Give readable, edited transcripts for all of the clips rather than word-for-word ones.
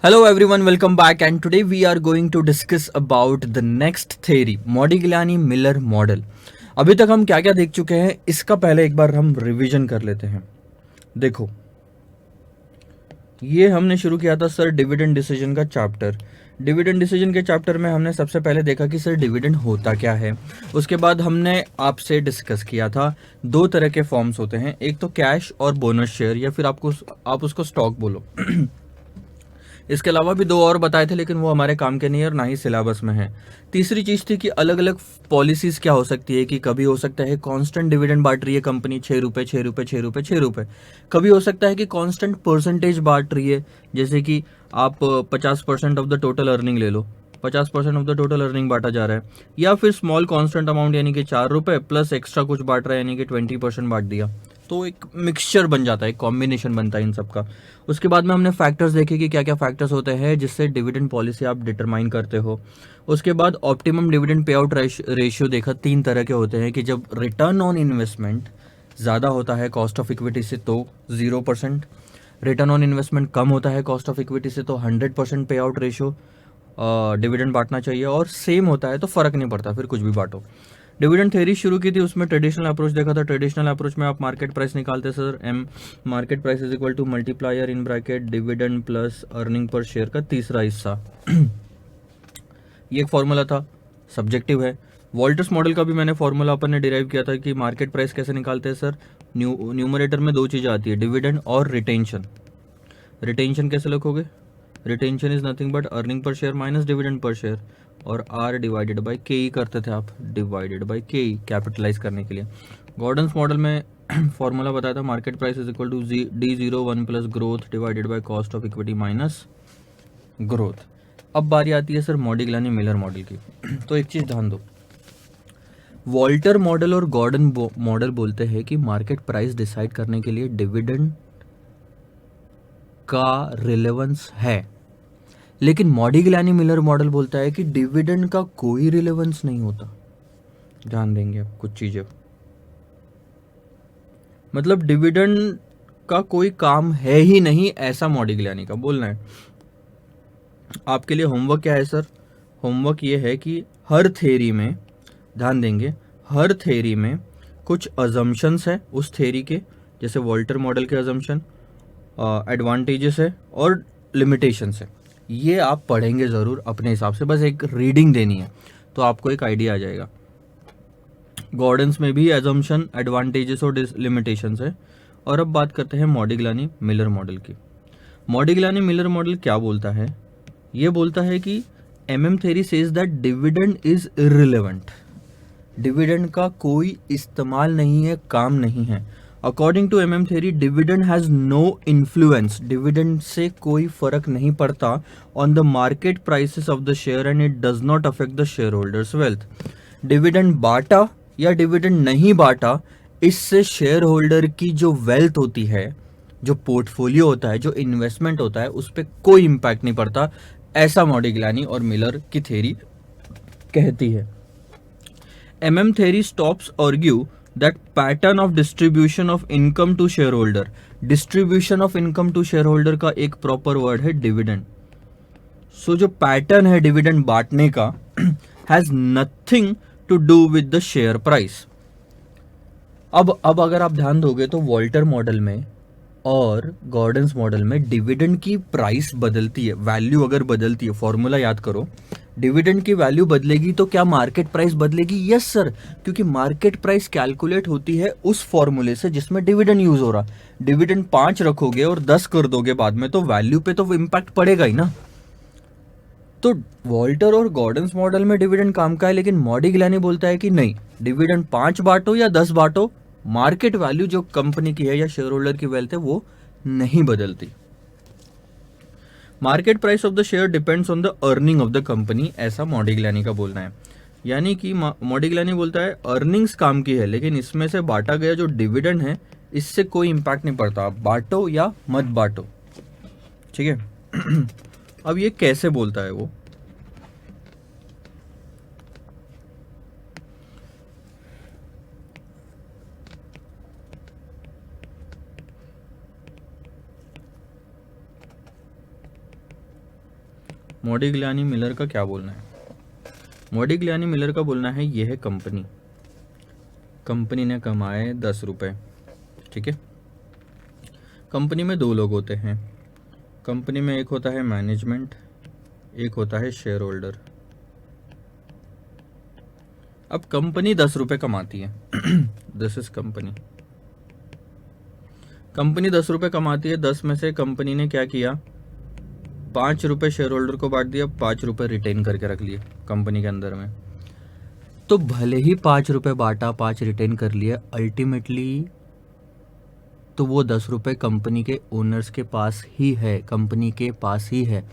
Hello everyone, welcome back and today we are going to discuss about the next theory, Modigliani Miller model. अभी तक हम क्या क्या देख चुके हैं, इसका पहले एक बार हम रिवीजन कर लेते हैं। देखो, ये हमने शुरू किया था सर डिविडेंड डिसीजन का चैप्टर। डिविडेंड डिसीजन के चैप्टर में हमने सबसे पहले देखा कि सर डिविडेंड होता क्या है। उसके बाद हमने आपसे डिस्कस किया था दो तरह के फॉर्म्स होते हैं, एक तो कैश और बोनस शेयर, या फिर आप उसको स्टॉक बोलो। इसके अलावा भी दो और बताए थे, लेकिन वो हमारे काम के नहीं है और ना ही सिलेबस में है। तीसरी चीज़ थी कि अलग अलग पॉलिसीज़ क्या हो सकती है, कि कभी हो सकता है कांस्टेंट डिविडेंड बांट रही है कंपनी, 6 रुपये 6 रुपये 6 रुपये 6 रुपये। कभी हो सकता है कि कांस्टेंट परसेंटेज बांट रही है, जैसे कि आप 50% ऑफ द टोटल अर्निंग ले लो, 50% ऑफ द टोटल अर्निंग बांटा जा रहा है। या फिर स्मॉल कांस्टेंट अमाउंट यानी कि 4 रुपये प्लस एक्स्ट्रा कुछ बांट रहा है, यानी कि 20% बांट दिया। तो एक मिक्सचर बन जाता है, एक कॉम्बिनेशन बनता है इन सबका। उसके बाद में हमने फैक्टर्स देखे कि क्या क्या फैक्टर्स होते हैं जिससे डिविडेंड पॉलिसी आप डिटरमाइन करते हो। उसके बाद optimum dividend pay out ratio देखा, 3 तरह के होते हैं, कि जब रिटर्न ऑन इन्वेस्टमेंट ज़्यादा होता है कॉस्ट ऑफ इक्विटी से तो 0%, रिटर्न ऑन इन्वेस्टमेंट कम होता है कॉस्ट ऑफ इक्विटी से तो 100% पे आउट रेशियो डिविडेंड बांटना चाहिए, और सेम होता है तो फ़र्क नहीं पड़ता, फिर कुछ भी बांटो। डिविडेंड थ्योरी शुरू की थी, उसमें ट्रेडिशनल अप्रोच देखा था। ट्रेडिशनल अप्रोच में आप मार्केट प्राइस निकालते sir, M market price is equal to multiplier in bracket dividend plus earning per share का तीसरा हिस्सा। ये एक फॉर्मूला था, सब्जेक्टिव है। वॉल्टर्स मॉडल का भी मैंने फॉर्मूला अपन ने डिराइव किया था कि मार्केट प्राइस कैसे निकालते हैं सर। न्यूमरेटर में दो चीज़ें आती है, डिविडेंड और रिटेंशन। रिटेंशन कैसे लिखोगे? Retention is nothing but earning per share minus dividend per share, और आर डिवाइडेड बाई के ई करते थे आप, डिवाइडेड बाई के ई कैपिटलाइज करने के लिए। गॉर्डन्स मॉडल में फॉर्मूला बताया था, market price is equal to D01 plus growth divided by cost of equity minus growth. अब बारी आती है सर मॉडिग्लानी मिलर मॉडल की। तो एक चीज़ ध्यान दो, वॉल्टर मॉडल और गॉर्डन मॉडल बोलते हैं कि मार्केट प्राइस डिसाइड करने के लिए डिविडेंड का रिलेवेंस है, लेकिन मॉडिग्लानी मिलर मॉडल बोलता है कि डिविडेंड का कोई रिलेवेंस नहीं होता। ध्यान देंगे आप कुछ चीजें, मतलब डिविडेंड का कोई काम है ही नहीं, ऐसा मॉडिग्लानी का बोलना है। आपके लिए होमवर्क क्या है सर? होमवर्क ये है कि हर थ्योरी में, ध्यान देंगे, हर थ्योरी में कुछ अजम्पशंस है उस थ्योरी के, जैसे वॉल्टर मॉडल के अजम्पशन, एडवांटेजेस है और लिमिटेशंस है। ये आप पढ़ेंगे ज़रूर अपने हिसाब से, बस एक रीडिंग देनी है तो आपको एक आइडिया आ जाएगा। गॉर्डन्स में भी एजम्पशन, एडवांटेजेस और लिमिटेशंस है। और अब बात करते हैं मॉडिग्लानी मिलर मॉडल की। मॉडिग्लानी मिलर मॉडल क्या बोलता है? ये बोलता है कि MM theory says that dividend is irrelevant. Dividend का कोई इस्तेमाल नहीं है, काम नहीं है। According to MM theory dividend has no influence, dividend से कोई फर्क नहीं पड़ता on the market prices of the share and it does not affect the share holders wealth. Dividend बांटा या डिविडेंड नहीं बांटा, इससे शेयर होल्डर की जो वेल्थ होती है, जो पोर्टफोलियो होता है, जो इन्वेस्टमेंट होता है, उस पर कोई इम्पैक्ट नहीं पड़ता, ऐसा मॉडिग्लानी और मिलर की थ्योरी कहती है। MM theory stops argue that pattern of distribution of income to shareholder, distribution of income to shareholder का एक प्रॉपर वर्ड है डिविडेंड। सो जो पैटर्न है डिविडेंड बांटने का has nothing to do with the share price. अब अगर आप ध्यान दोगे तो वॉल्टर मॉडल में और गॉर्डन्स मॉडल में डिविडेंड की प्राइस बदलती है, वैल्यू अगर बदलती है, फॉर्मूला याद करो, डिविडेंड की वैल्यू बदलेगी तो क्या मार्केट प्राइस बदलेगी? यस सर, क्योंकि मार्केट प्राइस कैलकुलेट होती है उस फॉर्मूले से जिसमें डिविडेंड यूज हो रहा। डिविडेंड 5 रखोगे और 10 कर दोगे बाद में, तो वैल्यू पे तो इम्पैक्ट पड़ेगा ही ना। तो वॉल्टर और गॉर्डन्स मॉडल में डिविडेंड काम का है, लेकिन मॉडिग्लानी बोलता है कि नहीं, डिविडेंड 5 बांटो या 10 बांटो, मार्केट वैल्यू जो कंपनी की है या शेयर होल्डर की वेल्थ है वो नहीं बदलती। Market price of the share depends on the earning of the company, ऐसा मॉडिग्लानी का बोलना है। यानी कि मॉडिग्लानी बोलता है अर्निंग्स काम की है, लेकिन इसमें से बांटा गया जो डिविडेंड है इससे कोई इंपैक्ट नहीं पड़ता, आप बांटो या मत बांटो। ठीक है। अब ये कैसे बोलता है वो? मॉडिग्लियानी मिलर का क्या बोलना है? मॉडिग्लियानी मिलर का बोलना है ये है कंपनी ने कमाए 10 रुपये, ठीक है। कंपनी में दो लोग होते हैं, कंपनी में एक होता है मैनेजमेंट, एक होता है शेयर होल्डर। अब कंपनी 10 रुपये कमाती है दिस इज कंपनी 10 रुपये कमाती है। 10 में से कंपनी ने क्या किया, 5 रुपये शेयर होल्डर को बांट दिया, 5 रुपये रिटेन करके रख लिए कंपनी के अंदर में। तो भले ही 5 रुपये बांटा, 5 रिटेन कर लिए, अल्टीमेटली तो वो 10 रुपये कंपनी के ओनर्स के पास ही है, कंपनी के पास ही है।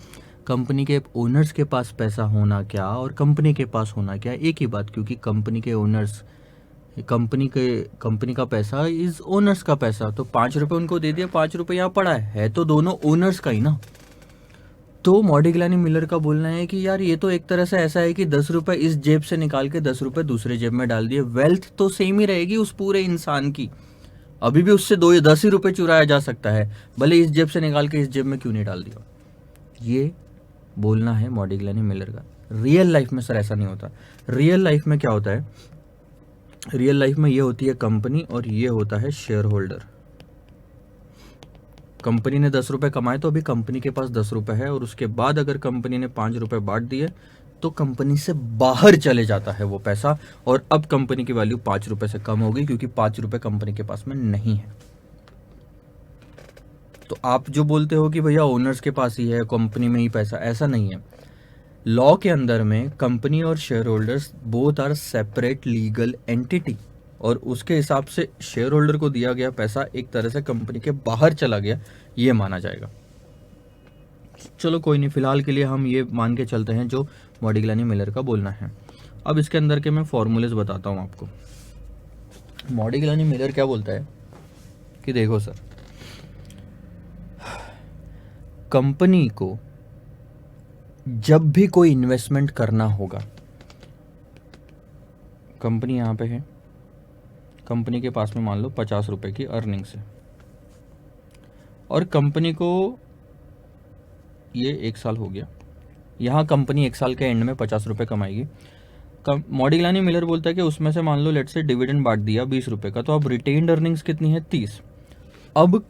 कंपनी के ओनर्स के पास पैसा होना क्या और कंपनी के पास होना क्या, एक ही बात, क्योंकि कंपनी के ओनर्स, कंपनी का पैसा इज ओनर्स का पैसा। तो 5 रुपये उनको दे दिया, 5 रुपये यहाँ पड़ा है तो दोनों ओनर्स का ही ना। तो मॉडिग्लियानी मिलर का बोलना है कि यार ये तो एक तरह से ऐसा है कि 10 रुपये इस जेब से निकाल के 10 रुपये दूसरे जेब में डाल दिए, वेल्थ तो सेम ही रहेगी उस पूरे इंसान की, अभी भी उससे 10 ही रुपये चुराया जा सकता है, भले इस जेब से निकाल के इस जेब में क्यों नहीं डाल दिया। ये बोलना है मॉडिग्लियानी मिलर का। रियल लाइफ में सर ऐसा नहीं होता। रियल लाइफ में क्या होता है, रियल लाइफ में ये होती है कंपनी और ये होता है शेयर होल्डर। कंपनी ने 10 रुपये कमाए तो अभी कंपनी के पास 10 रुपये है, और उसके बाद अगर कंपनी ने 5 रुपये बांट दिए तो कंपनी से बाहर चले जाता है वो पैसा, और अब कंपनी की वैल्यू 5 रुपये से कम होगी क्योंकि 5 रुपये कंपनी के पास में नहीं है। तो आप जो बोलते हो कि भैया ओनर्स के पास ही है, कंपनी में ही पैसा, ऐसा नहीं है। लॉ के अंदर में कंपनी और share holders both are separate legal entity, और उसके हिसाब से शेयर होल्डर को दिया गया पैसा एक तरह से कंपनी के बाहर चला गया, ये माना जाएगा। चलो कोई नहीं, फिलहाल के लिए हम ये मान के चलते हैं जो मॉडिग्लियानी मिलर का बोलना है। अब इसके अंदर के मैं फॉर्मूलेज बताता हूँ आपको। मॉडिग्लियानी मिलर क्या बोलता है कि देखो सर, कंपनी को जब भी कोई इन्वेस्टमेंट करना होगा, कंपनी यहाँ पे है, कंपनी के पास में मान लो 50 रुपए की अर्निंग्स है, और कंपनी को ये 1 साल हो गया, यहाँ कंपनी 1 साल के एंड में 50 रुपये कमाएगी। मॉडिग्लियानी मिलर बोलता है कि उसमें से मान लो लेट से डिविडेंड बांट दिया 20 रुपये का, तो अब रिटेन्ड अर्निंग्स कितनी है, 30। अब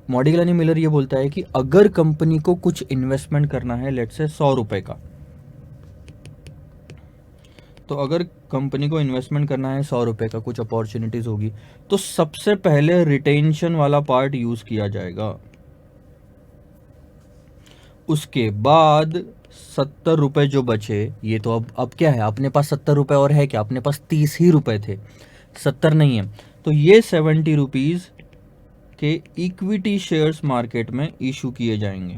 मॉडिग्लियानी मिलर ये बोलता है कि अगर कंपनी को कुछ इन्वेस्टमेंट करना है लेट से 100 रुपये का, तो अगर कंपनी को इन्वेस्टमेंट करना है 100 रुपये का, कुछ अपॉर्चुनिटीज होगी, तो सबसे पहले रिटेंशन वाला पार्ट यूज किया जाएगा। उसके बाद 70 रुपये जो बचे, ये तो अब क्या है, अपने पास 70 रुपये और है क्या, अपने पास 30 ही रुपये थे, 70 नहीं है, तो ये 70 रुपीज़ के इक्विटी शेयर्स मार्केट में इशू किए जाएंगे।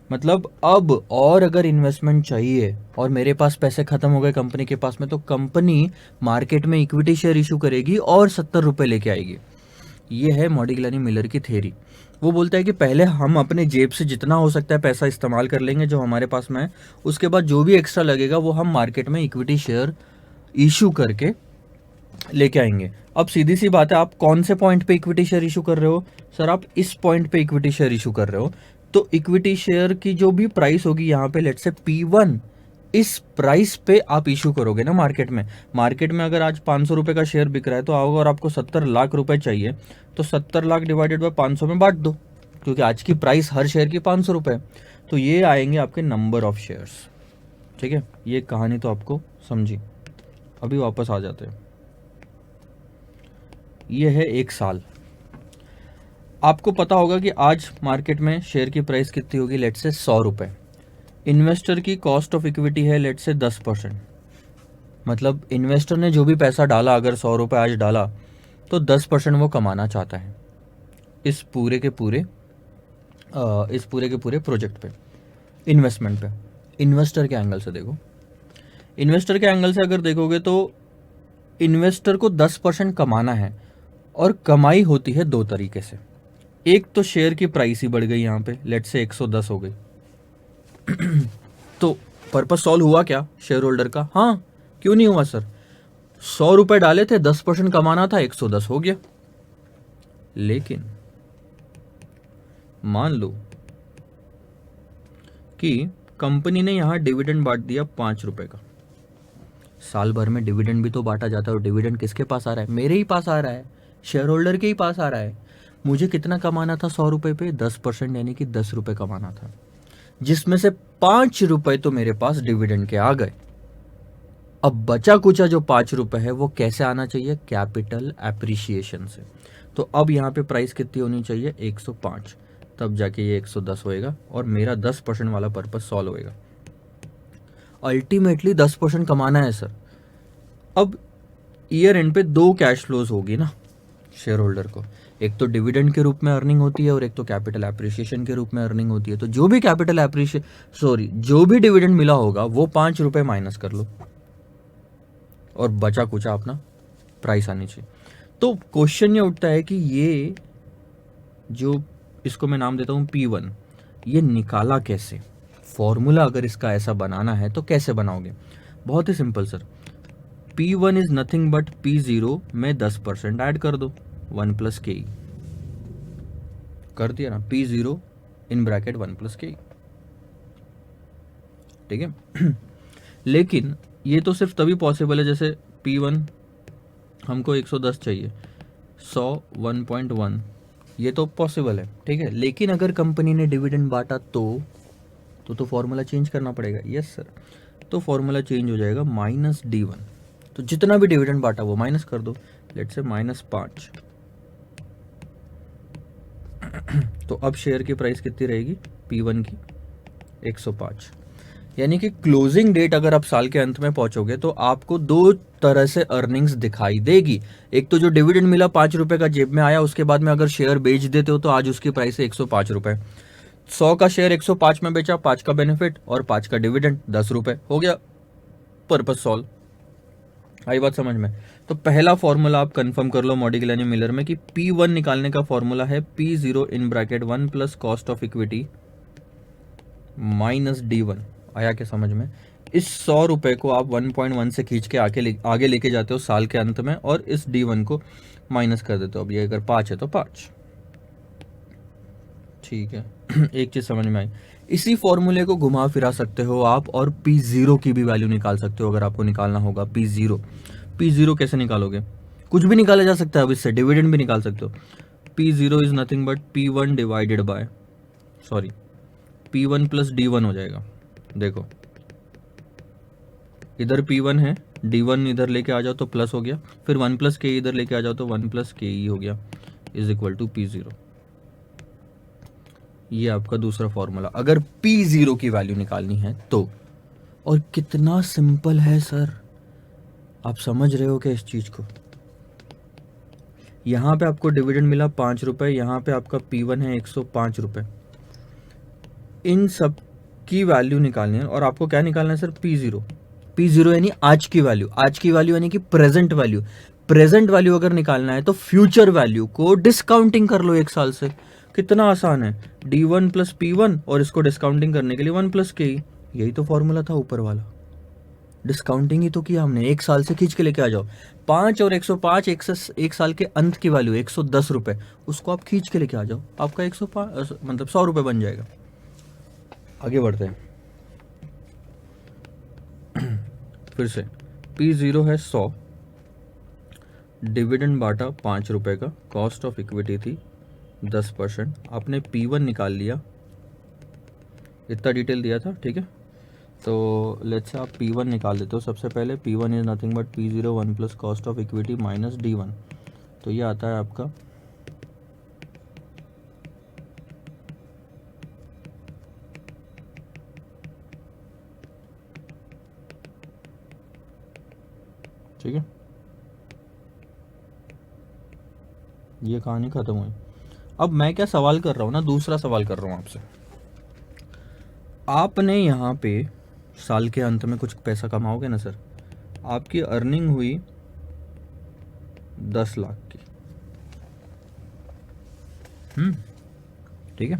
मतलब अब और अगर इन्वेस्टमेंट चाहिए और मेरे पास पैसे खत्म हो गए कंपनी के पास में, तो कंपनी मार्केट में इक्विटी शेयर इशू करेगी और 70 रुपये लेके आएगी। ये है मॉडिग्लियानी मिलर की थ्योरी। वो बोलता है कि पहले हम अपने जेब से जितना हो सकता है पैसा इस्तेमाल कर लेंगे जो हमारे पास में है, उसके बाद जो भी एक्स्ट्रा लगेगा वो हम मार्केट में इक्विटी शेयर इशू करके लेके आएंगे। अब सीधी सी बात है, आप कौन से पॉइंट पे इक्विटी शेयर इशू कर रहे हो, सर आप इस पॉइंट पे इक्विटी शेयर इशू कर रहे हो, तो इक्विटी शेयर की जो भी प्राइस होगी यहाँ पे लेट से P1, इस प्राइस पे आप इशू करोगे ना मार्केट में। मार्केट में अगर आज 500 रुपये का शेयर बिक रहा है, तो अगर आपको 70 लाख रुपए चाहिए तो 70 लाख डिवाइडेड बाय 500 में बांट दो, क्योंकि आज की प्राइस हर शेयर की 500 रुपये, तो ये आएंगे आपके नंबर ऑफ शेयर्स। ठीक है, ये कहानी तो आपको समझी। अभी वापस आ जाते हैं। ये है 1 साल। आपको पता होगा कि आज मार्केट में शेयर की प्राइस कितनी होगी, लेट से 100 रुपये। इन्वेस्टर की कॉस्ट ऑफ इक्विटी है लेट से 10%। मतलब इन्वेस्टर ने जो भी पैसा डाला, अगर 100 रुपये आज डाला, तो 10% वो कमाना चाहता है इस पूरे के पूरे प्रोजेक्ट पे, इन्वेस्टमेंट पे। इन्वेस्टर के एंगल से देखो, इन्वेस्टर के एंगल से अगर देखोगे तो इन्वेस्टर को 10% कमाना है, और कमाई होती है 2 तरीके से। एक तो शेयर की प्राइस ही बढ़ गई, यहाँ पे लेट से 110 हो गई तो पर्पस सॉल्व हुआ क्या शेयर होल्डर का? हाँ, क्यों नहीं हुआ सर, 100 रुपये डाले थे, 10% कमाना था, 110 हो गया। लेकिन मान लो कि कंपनी ने यहाँ डिविडेंड बांट दिया 5 रुपए का। साल भर में डिविडेंड भी तो बांटा जाता है, और डिविडेंड किसके पास आ रहा है? मेरे ही पास आ रहा है, शेयर होल्डर के ही पास आ रहा है। मुझे कितना कमाना था 100 रुपए पे? 10%, यानी कि 10 रुपए कमाना था, जिसमें से 5 रुपए तो मेरे पास डिविडेंड के आ गए। अब बचा कुचा जो 5 रुपए है वो कैसे आना चाहिए? कैपिटल एप्रिसिएशन से। तो अब यहाँ पे प्राइस कितनी होनी चाहिए? 105, तब जाके ये 110 होएगा और मेरा 10% वाला पर्पस सॉल्व होएगा। अल्टीमेटली 10% कमाना है सर। अब ईयर एंड पे 2 कैश फ्लोज होगी ना शेयर होल्डर को, एक तो डिविडेंड के रूप में अर्निंग होती है और एक तो कैपिटल एप्रिसिएशन के रूप में अर्निंग होती है। तो जो भी जो भी डिविडेंड मिला होगा वो 5 रुपए माइनस कर लो और बचा कुचा अपना प्राइस आनी चाहिए। तो क्वेश्चन ये उठता है कि ये जो, इसको मैं नाम देता हूँ P1, ये निकाला कैसे? फॉर्मूला अगर इसका ऐसा बनाना है तो कैसे बनाओगे? बहुत ही simple sir. P1 is nothing but P0 में 10% ऐड कर दो, 1 प्लस के ई कर दिया ना, P0 इन ब्रैकेट 1 प्लस के ई, ठीक है। लेकिन ये तो सिर्फ तभी पॉसिबल है जैसे P1 हमको 110 चाहिए, 100 1.1, ये तो पॉसिबल है, ठीक है। लेकिन अगर कंपनी ने डिविडेंड बांटा तो फॉर्मूला चेंज करना पड़ेगा। यस सर, तो फॉर्मूला चेंज हो जाएगा -D1। तो जितना भी डिविडेंड बांटा वो माइनस कर दो, लेट्स से -5। तो अब शेयर की प्राइस कितनी रहेगी P1 की? 105। यानी कि क्लोजिंग डेट अगर आप साल के अंत में पहुंचोगे तो आपको 2 तरह से अर्निंग्स दिखाई देगी। एक तो जो डिविडेंड मिला 5 रुपए का जेब में आया, उसके बाद में अगर शेयर बेच देते हो तो आज उसकी प्राइस है 105 रुपए। 100 का शेयर 105 में बेचा, 5 का बेनिफिट और 5 का डिविडेंड, 10 रुपए हो गया, पर्पस सॉल्व। आई बात समझ में? तो पहला फॉर्मूला आप कंफर्म कर लो मॉडिग्लानी मिलर में कि P1 निकालने का फॉर्मूला है P0 in bracket 1 plus cost of equity minus D1। आया क्या समझ में? इस 100 रुपए को आप 1.1 से खींच के आगे लेके जाते हो साल के अंत में और इस D1 को माइनस कर देते हो। अब ये अगर 5 है तो 5, ठीक है। एक चीज समझ में आई, इसी फॉर्मूले को घुमा फिरा सकते हो आप और P0 की भी वैल्यू निकाल सकते हो अगर आपको निकालना होगा। P0 कैसे निकालोगे? कुछ भी निकाला जा सकता है, अब इससे डिविडेंड भी निकाल सकते हो। P0 is nothing but P1 divided by P1 plus D1 हो जाएगा। देखो इधर P1 है, D1 इधर लेके आ जाओ तो प्लस हो गया, फिर 1 प्लस के इधर लेके आ जाओ तो 1 प्लस के हो गया, इज इक्वल टू P0। ये आपका दूसरा फॉर्मूला अगर P0 की वैल्यू निकालनी है तो। और कितना सिंपल है सर, आप समझ रहे हो क्या इस चीज को? यहां पे आपको डिविडेंड मिला 5 रुपए, यहां पे आपका P1 है 105 रुपए। इन सब की वैल्यू निकालनी है और आपको क्या निकालना है सर? P0 यानी आज की वैल्यू, आज की वैल्यू यानी कि प्रेजेंट वैल्यू। प्रेजेंट वैल्यू अगर निकालना है तो फ्यूचर वैल्यू को डिस्काउंटिंग कर लो 1 साल से। कितना आसान है, D1 प्लस P1 और इसको डिस्काउंटिंग करने के लिए 1 प्लस के। यही तो फॉर्मूला था ऊपर वाला, डिस्काउंटिंग ही तो किया हमने। 1 साल से खींच के लेके आ जाओ, 5 और 105 एक साल के अंत की वैल्यू 110 रुपए, उसको आप खींच के लेके आ जाओ, आपका 105 मतलब 100 रुपए बन जाएगा। आगे बढ़ते हैं फिर से। P0 है 100, डिविडेंड बांटा 5 रुपए का, कॉस्ट ऑफ इक्विटी थी 10%, आपने P1 निकाल लिया, इतना डिटेल दिया था, ठीक है। तो लेट्स से आप P1 निकाल देते हो सबसे पहले। P1 is nothing but P0 1 plus cost of equity minus D1, तो ये आता है आपका ठीक है। ये कहानी खत्म हुई। अब मैं क्या सवाल कर रहा हूँ ना, दूसरा सवाल कर रहा हूँ आपसे। आपने यहाँ पे साल के अंत में कुछ पैसा कमाओगे ना सर, आपकी अर्निंग हुई 10 लाख की, ठीक है।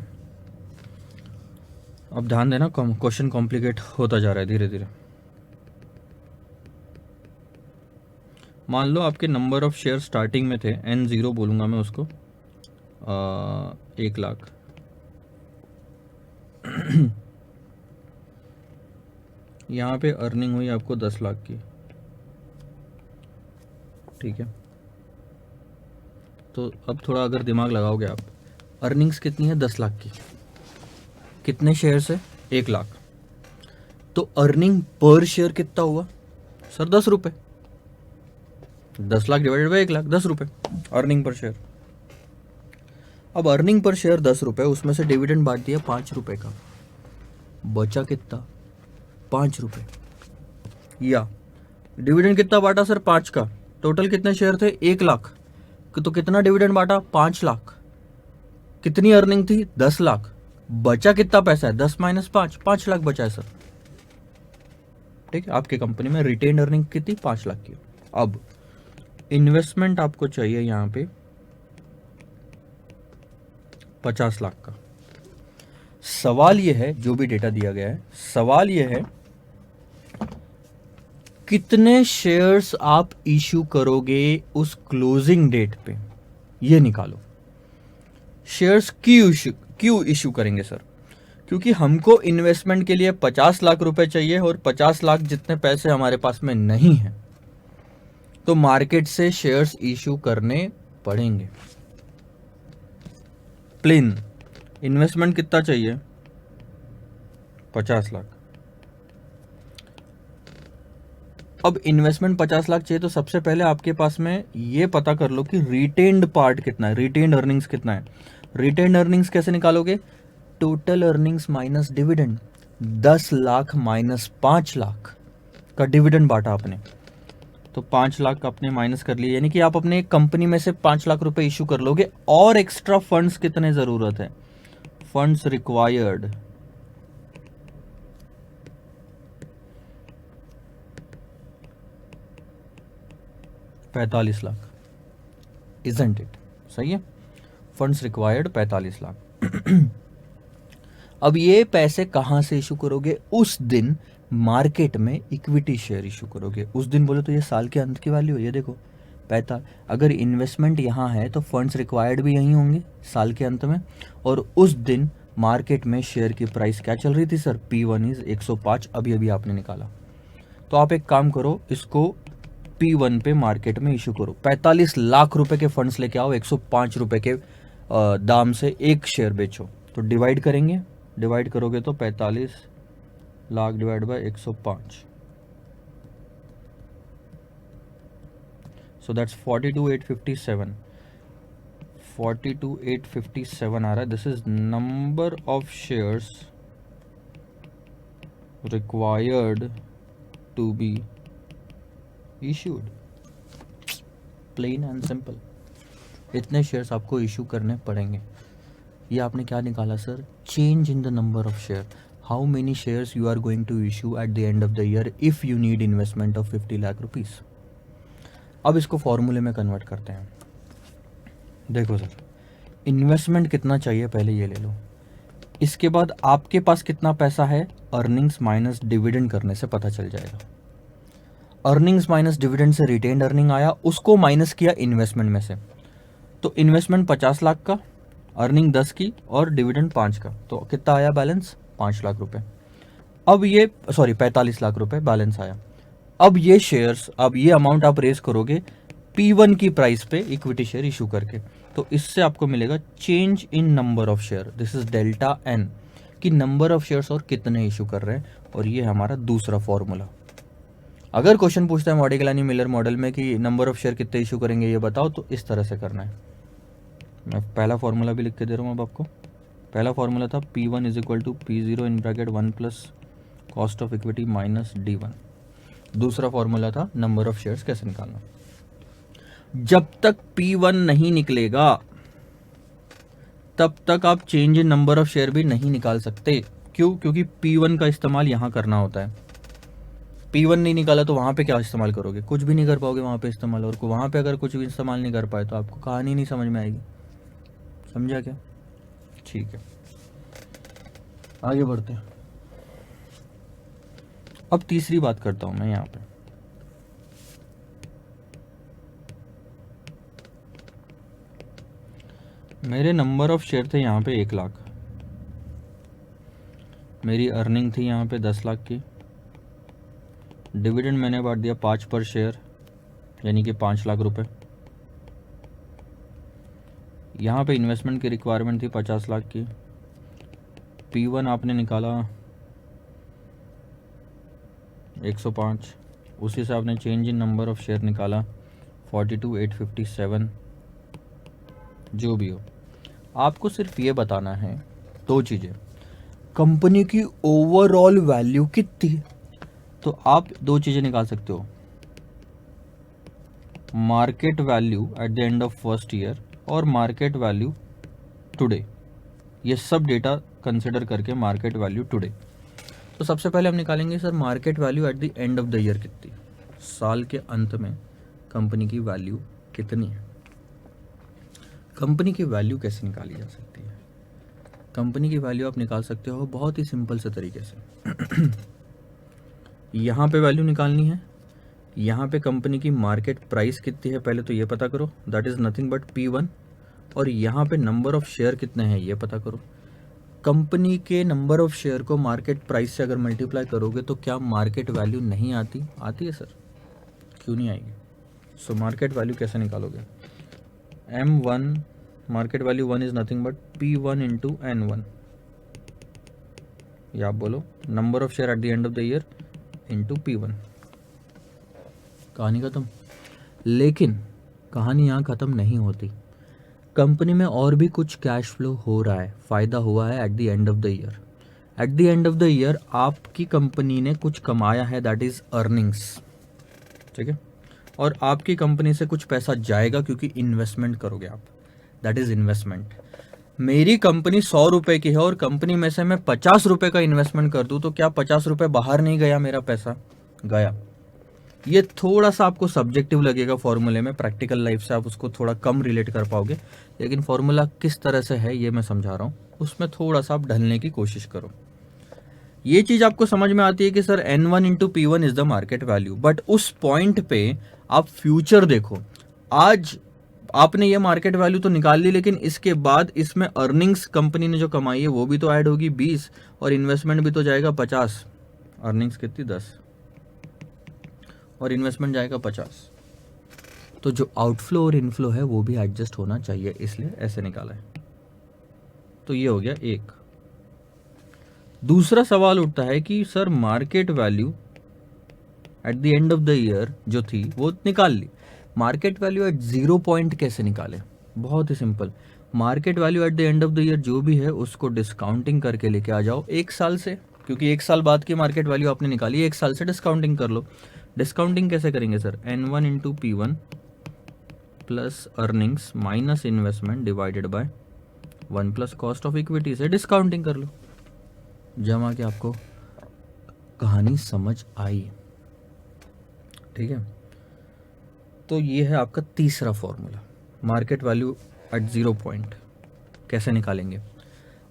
अब ध्यान देना, क्वेश्चन कॉम्प्लिकेट होता जा रहा है धीरे धीरे। मान लो आपके नंबर ऑफ शेयर स्टार्टिंग में थे, N0 बोलूंगा मैं उसको, 1 लाख। यहाँ पे अर्निंग हुई आपको 10 लाख की, ठीक है। तो अब थोड़ा अगर दिमाग लगाओगे आप, अर्निंग्स कितनी है 10 लाख की, कितने शेयर से 1 लाख, तो अर्निंग पर शेयर कितना हुआ सर 10 रुपये। 10 लाख डिवाइडेड बाई 1 लाख, 10 रुपये अर्निंग पर शेयर। अब अर्निंग पर शेयर 10 रुपये, उसमें से डिविडेंड बांट दिया 5 रुपये का, बचा कितना 5 रुपये। या डिविडेंड कितना बांटा सर 5 का, टोटल कितने शेयर थे 1 लाख, तो कितना डिविडेंड बांटा 5 लाख, कितनी अर्निंग थी 10 लाख, बचा कितना पैसा है 10 माइनस 5, 5 लाख बचा है सर, ठीक है। आपकी कंपनी में रिटेन अर्निंग कितनी 5 लाख की। अब इन्वेस्टमेंट आपको चाहिए यहां पे 50 लाख का। सवाल यह है, जो भी डेटा दिया गया है, सवाल यह है कितने शेयर्स आप इशू करोगे उस क्लोजिंग डेट पे, ये निकालो। शेयर्स क्यों इशू करेंगे सर, क्योंकि हमको इन्वेस्टमेंट के लिए 50 लाख रुपए चाहिए और 50 लाख जितने पैसे हमारे पास में नहीं है, तो मार्केट से शेयर्स इशू करने पड़ेंगे। प्लेन इन्वेस्टमेंट कितना चाहिए 50 लाख। अब इन्वेस्टमेंट 50 लाख चाहिए, तो सबसे पहले आपके पास में ये पता कर लो कि रिटेन्ड पार्ट कितना है, रिटेन्ड अर्निंग्स कितना है। रिटेन्ड अर्निंग्स कैसे निकालोगे, total earnings minus dividend. 10 lakh minus 5 lakh का डिविडेंड बांटा आपने, तो 5 लाख आपने माइनस कर लिए, यानी कि आप अपने कंपनी में से 5 लाख रुपए इशू कर लोगे। और एक्स्ट्रा फंड्स कितने जरूरत है, funds required 45 lakh, isn't it, सही है। Funds required 45 lakh. अब ये पैसे कहां से इशू करोगे, उस दिन मार्केट में इक्विटी शेयर इशू करोगे। उस दिन बोले तो ये साल के अंत की वैल्यू है, ये देखो पैसा। अगर इन्वेस्टमेंट यहाँ है तो फंड्स रिक्वायर्ड भी यहीं होंगे साल के अंत में। और उस दिन मार्केट में शेयर की प्राइस क्या चल रही थी सर, P1 इज 105, अभी अभी आपने निकाला। तो आप एक काम करो, इसको P1 पे मार्केट में इशू करो, 45 लाख रुपए के फंड्स लेके आओ, 105 रुपए के दाम से एक शेयर बेचो। तो डिवाइड करेंगे, डिवाइड करोगे तो 45 lakh divide by 105, so that's 42,857, 42,857 आ रहा है। This is number of shares required to be issued, plain and simple. इतने शेयर्स आपको इशू करने पड़ेंगे। ये आपने क्या निकाला sir, change in the number of share, how many shares you are going to issue at the end of the year if you need investment of 50 lakh rupees. अब इसको फॉर्मूले में कन्वर्ट करते हैं। देखो सर, इन्वेस्टमेंट कितना चाहिए पहले ये ले लो, इसके बाद आपके पास कितना पैसा है, अर्निंग्स माइनस डिविडेंड करने से पता चल जाएगा। अर्निंग्स माइनस डिविडेंड से रिटेन्ड अर्निंग आया, उसको माइनस किया इन्वेस्टमेंट में से, तो इन्वेस्टमेंट 50 लाख का, अर्निंग 10 की और डिविडेंड 5 का, तो कितना आया बैलेंस 5 लाख रुपए। अब ये 45 लाख रुपए बैलेंस आया। अब ये शेयर्स, अब ये अमाउंट आप रेज करोगे P1 की प्राइस पे इक्विटी शेयर इशू करके, तो इससे आपको मिलेगा change in number of share, this is delta N, कि नंबर ऑफ शेयर्स और कितने इशू कर रहे हैं। और ये हमारा दूसरा फॉर्मूला। अगर क्वेश्चन पूछता है मॉडिग्लानी मिलर मॉडल में कि नंबर ऑफ शेयर कितने इशू करेंगे ये बताओ, तो इस तरह से करना है। मैं पहला फॉर्मूला भी लिख के दे रहा हूँ अब आपको। पहला फॉर्मूला था P1 is equal to P0 in bracket 1 plus cost of equity minus D1। दूसरा फॉर्मूला था नंबर ऑफ शेयर्स कैसे निकालना। जब तक P1 नहीं निकलेगा तब तक आप change in number of share भी नहीं निकाल सकते। क्यों? क्योंकि P1 का इस्तेमाल यहां करना होता है। P1 नहीं निकाला तो वहां पे क्या इस्तेमाल करोगे, कुछ भी नहीं कर पाओगे वहां पे इस्तेमाल। और वहां पे अगर कुछ भी इस्तेमाल नहीं कर पाए तो आपको कहानी नहीं समझ में आएगी। समझा क्या? ठीक है, आगे बढ़ते हैं। अब तीसरी बात करता हूं मैं यहां पे। मेरे नंबर ऑफ शेयर थे यहां पे 1 लाख, मेरी अर्निंग थी यहां पे 10 लाख की, डिविडेंड मैंने बांट दिया 5 पर शेयर, यानी कि 5 लाख रुपए। यहाँ पे इन्वेस्टमेंट की रिक्वायरमेंट थी 50 लाख की। P1 आपने निकाला 105, उसी से आपने change in number of share निकाला 42,857। जो भी हो, आपको सिर्फ ये बताना है 2 चीज़ें, कंपनी की ओवरऑल वैल्यू कितनी है। तो आप 2 चीज़ें निकाल सकते हो, market value at the end of first year और मार्केट वैल्यू टुडे। ये सब डेटा कंसिडर करके मार्केट वैल्यू टुडे। तो सबसे पहले हम निकालेंगे sir market value at the end of the year कितनी, साल के अंत में कंपनी की वैल्यू कितनी है। कंपनी की वैल्यू कैसे निकाली जा सकती है? कंपनी की वैल्यू आप निकाल सकते हो बहुत ही सिंपल से तरीके से। यहाँ पे वैल्यू निकालनी है, यहाँ पे कंपनी की मार्केट प्राइस कितनी है पहले तो ये पता करो, that is nothing but P1। और यहाँ पे नंबर ऑफ शेयर कितने हैं ये पता करो। कंपनी के नंबर ऑफ शेयर को मार्केट प्राइस से अगर मल्टीप्लाई करोगे तो क्या मार्केट वैल्यू नहीं आती? आती है सर, क्यों नहीं आएगी? सो मार्केट वैल्यू कैसे निकालोगे? M1 market value 1 is nothing but P1 into N1, या आप बोलो number of share eight the end of the year into P1। कहानी खत्म। लेकिन कहानी यहाँ ख़त्म नहीं होती, कंपनी में और भी कुछ कैश फ्लो हो रहा है, फ़ायदा हुआ है eight the end of the year. Eight the end of the year आपकी कंपनी ने कुछ कमाया है, दैट इज़ अर्निंग्स, ठीक है। और आपकी कंपनी से कुछ पैसा जाएगा क्योंकि इन्वेस्टमेंट करोगे आप, दैट इज़ इन्वेस्टमेंट। मेरी कंपनी 100 रुपये की है और कंपनी में से मैं 50 रुपये का इन्वेस्टमेंट कर दूँ तो क्या 50 रुपये बाहर नहीं गया? मेरा पैसा गया। ये थोड़ा सा आपको सब्जेक्टिव लगेगा फॉर्मूले में, प्रैक्टिकल लाइफ से आप उसको थोड़ा कम रिलेट कर पाओगे, लेकिन फॉर्मूला किस तरह से है ये मैं समझा रहा हूँ, उसमें थोड़ा सा आप ढलने की कोशिश करो। ये चीज़ आपको समझ में आती है कि sir N1 into P1 is the market value, but उस पॉइंट पे आप फ्यूचर देखो। आज आपने ये मार्केट वैल्यू तो निकाल ली, लेकिन इसके बाद इसमें अर्निंग्स कंपनी ने जो कमाई है वो भी तो ऐड होगी 20, और इन्वेस्टमेंट भी तो जाएगा 50। अर्निंग्स कितनी? 10, और इन्वेस्टमेंट जाएगा 50। तो जो आउटफ्लो और इनफ्लो है वो भी एडजस्ट होना चाहिए, इसलिए ऐसे निकाला है। तो ये हो गया एक। दूसरा सवाल उठता है कि sir market value at the end of the year जो थी वो निकाल ली, मार्केट वैल्यू एट 0 पॉइंट कैसे निकाले? बहुत ही simple, market value at the end of the year जो भी है उसको डिस्काउंटिंग करके लेके आ जाओ 1 साल से, क्योंकि 1 साल बाद की मार्केट वैल्यू आपने निकाली, 1 साल से डिस्काउंटिंग कर लो। डिस्काउंटिंग कैसे करेंगे sir? N1 into P1 plus earnings minus investment divided by 1 plus cost of equity से डिस्काउंटिंग कर लो। जमा के आपको कहानी समझ आई, ठीक है। तो ये है आपका तीसरा formula, market value at 0 point कैसे निकालेंगे।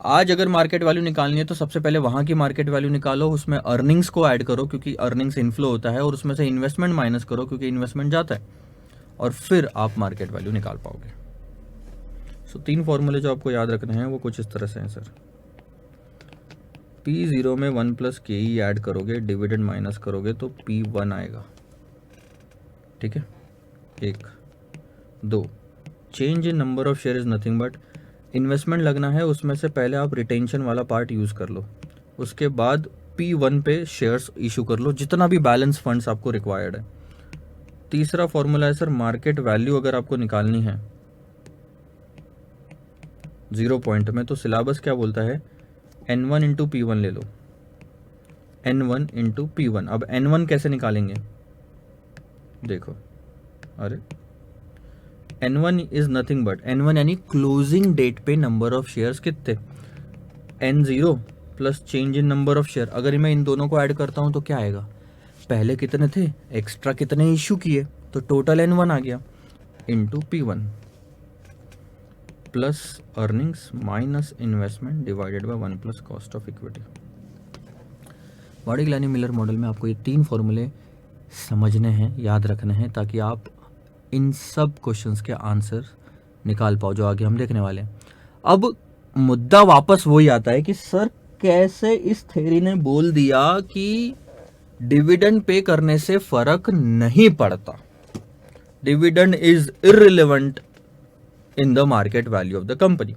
आज अगर मार्केट वैल्यू निकालनी है तो सबसे पहले वहाँ की मार्केट वैल्यू निकालो, उसमें अर्निंग्स को ऐड करो क्योंकि अर्निंग्स इनफ्लो होता है, और उसमें से इन्वेस्टमेंट माइनस करो क्योंकि इन्वेस्टमेंट जाता है, और फिर आप मार्केट वैल्यू निकाल पाओगे। सो 3 फॉर्मूले जो आपको याद रखने हैं वो कुछ इस तरह से हैं सर। P0 में 1 प्लस KE ऐड करोगे, डिविडेंड माइनस करोगे तो P1 आएगा, ठीक है। 1, 2, change in number of share is nothing but investment लगना है, उसमें से पहले आप रिटेंशन वाला पार्ट यूज़ कर लो, उसके बाद P1 पे शेयर्स इशू कर लो, जितना भी बैलेंस फंड्स आपको रिक्वायर्ड है। तीसरा फॉर्मूला है सर मार्केट वैल्यू अगर आपको निकालनी है 0 पॉइंट में, तो सिलेबस क्या बोलता है? N1 इंटू P1 ले लो, N1 इंटू P1। अब N1 कैसे निकालेंगे? देखो, अरे N1 is nothing but N1 यानी क्लोजिंग डेट पे नंबर ऑफ शेयर्स कितने? N0 plus change in number of share. अगर मैं इन दोनों को ऐड करता हूं तो क्या आएगा? पहले कितने थे, एक्स्ट्रा कितने इशू किए, तो टोटल N1 आ गया, into P1 plus earnings minus investment divided by 1 plus cost of equity. Modigliani Miller model में आपको ये 3 फॉर्मूले समझने हैं, याद रखने हैं, ताकि आप इन सब क्वेश्चंस के आंसर निकाल पाओ जो आगे हम देखने वाले हैं। अब मुद्दा वापस वही आता है कि सर कैसे इस थ्योरी ने बोल दिया कि डिविडेंड पे करने से फर्क नहीं पड़ता, dividend is irrelevant in the market value of the company.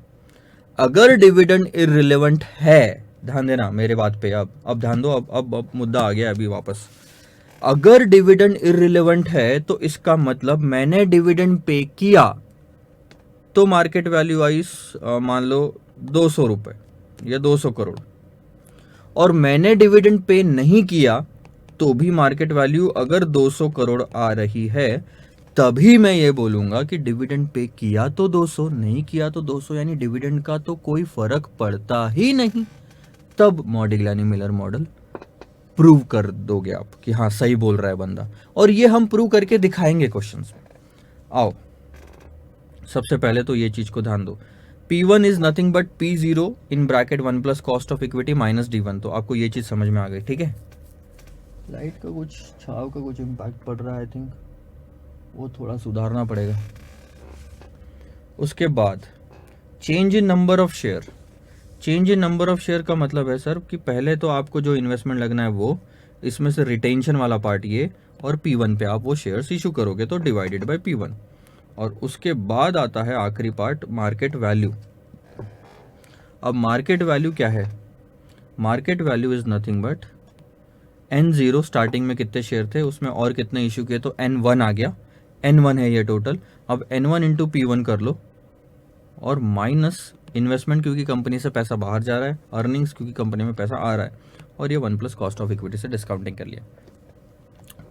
अगर डिविडेंड इररिलेवेंट है, ध्यान देना मेरे बात पे, अब ध्यान दो, अब मुद्दा आ गया अभी वापस। अगर डिविडेंड इररिलेवेंट है तो इसका मतलब मैंने डिविडेंड पे किया तो मार्केट वैल्यू वाइज मान लो 200 रुपए या 200 करोड़, और मैंने डिविडेंड पे नहीं किया तो भी मार्केट वैल्यू अगर 200 करोड़ आ रही है, तभी मैं ये बोलूंगा कि डिविडेंड पे किया तो 200, नहीं किया तो 200, यानी डिविडेंड का तो कोई फर्क पड़ता ही नहीं। तब मॉडिग्लानी मिलर मॉडल प्रूव कर दोगे आप कि हाँ सही बोल रहा है बंदा, और ये हम प्रूव करके दिखाएंगे क्वेश्चंस में। आओ, सबसे पहले तो ये चीज को ध्यान दो, P1 is nothing but P0 in bracket 1 plus cost of equity minus D1। तो आपको ये चीज समझ में आ गई, ठीक है। लाइट का कुछ, छाव का कुछ इम्पैक्ट पड़ रहा है, आई थिंक वो थोड़ा सुधारना पड़ेगा। उसके बाद change in number of share. Change in number of share का मतलब है सर कि पहले तो आपको जो इन्वेस्टमेंट लगना है वो, इसमें से रिटेंशन वाला पार्ट ये, और P1 पे आप वो शेयर्स इशू करोगे तो डिवाइडेड बाय P1, और उसके बाद आता है आखिरी पार्ट मार्केट वैल्यू। अब मार्केट वैल्यू क्या है? Market value is nothing but N0, starting में कितने शेयर थे उसमें और कितने इशू किए तो N1 आ गया, N1 है ये टोटल। अब N1 इंटू P1 कर लो, और माइनस इन्वेस्टमेंट क्योंकि कंपनी से पैसा बाहर जा रहा है, अर्निंग्स क्योंकि कंपनी में पैसा आ रहा है, और ये 1 प्लस कॉस्ट ऑफ इक्विटी से डिस्काउंटिंग कर लिया।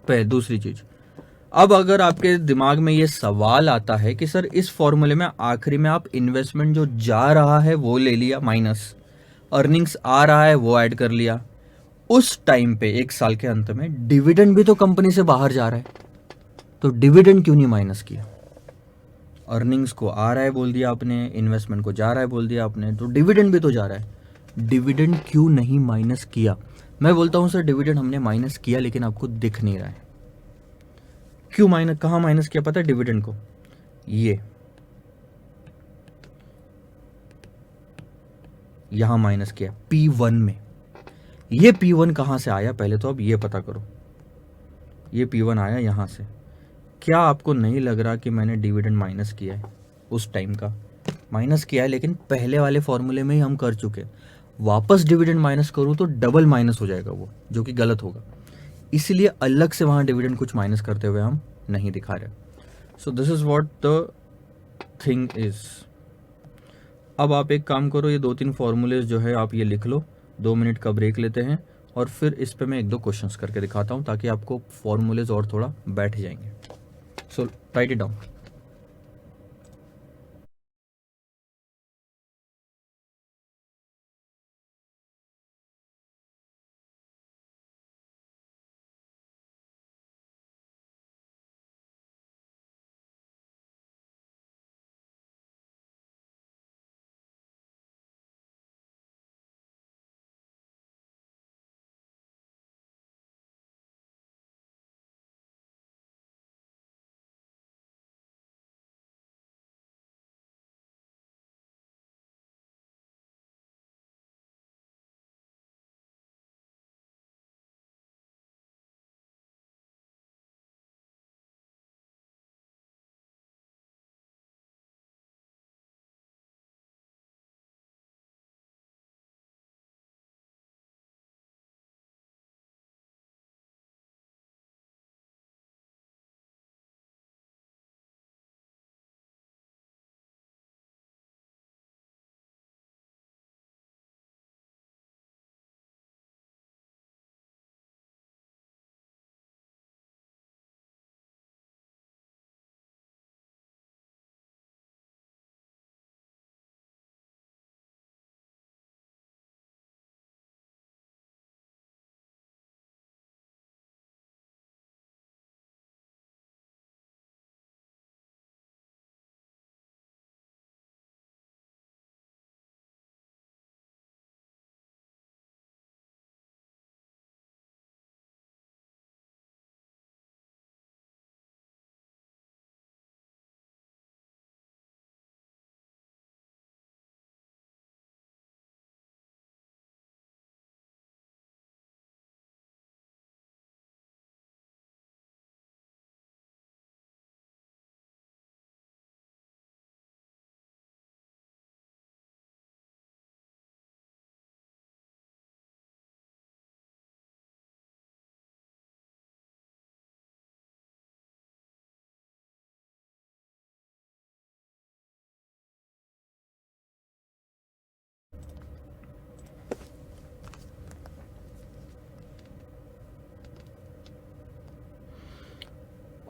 पे दूसरी चीज, अब अगर आपके दिमाग में ये सवाल आता है कि सर इस फॉर्मूले में आखिरी में आप इन्वेस्टमेंट जो जा रहा है वो ले लिया माइनस, अर्निंग्स आ रहा है वो ऐड कर लिया, उस टाइम पे एक साल के अंत में डिविडेंड भी तो कंपनी से बाहर जा रहा है, तो डिविडेंड क्यों नहीं माइनस किया? अर्निंग्स को आ रहा है बोल दिया आपने, इन्वेस्टमेंट को जा रहा है बोल दिया आपने, तो डिविडेंड भी तो जा रहा है, डिविडेंड क्यों नहीं माइनस किया? मैं बोलता हूं सर डिविडेंड हमने माइनस किया लेकिन आपको दिख नहीं रहा है। क्यों माइनस, कहां माइनस किया पता है डिविडेंड को? ये यहां माइनस किया P1 में। ये P1 कहां से आया पहले तो अब ये पता करो। ये P1 आया यहां से। क्या आपको नहीं लग रहा कि मैंने डिविडेंड माइनस किया है? उस टाइम का माइनस किया है, लेकिन पहले वाले फॉर्मूले में ही हम कर चुके। वापस डिविडेंड माइनस करूं तो डबल माइनस हो जाएगा वो, जो कि गलत होगा। इसलिए अलग से वहां डिविडेंड कुछ माइनस करते हुए हम नहीं दिखा रहे। सो this is what the thing is. अब आप एक काम करो, ये 2-3 फॉर्मूलेज जो है आप ये लिख लो, 2 मिनट का ब्रेक लेते हैं, और फिर इस पे मैं 1-2 क्वेश्चंस करके दिखाता हूं ताकि आपको फॉर्मूलेज और थोड़ा बैठ जाएंगे। सो राइट इट डाउन।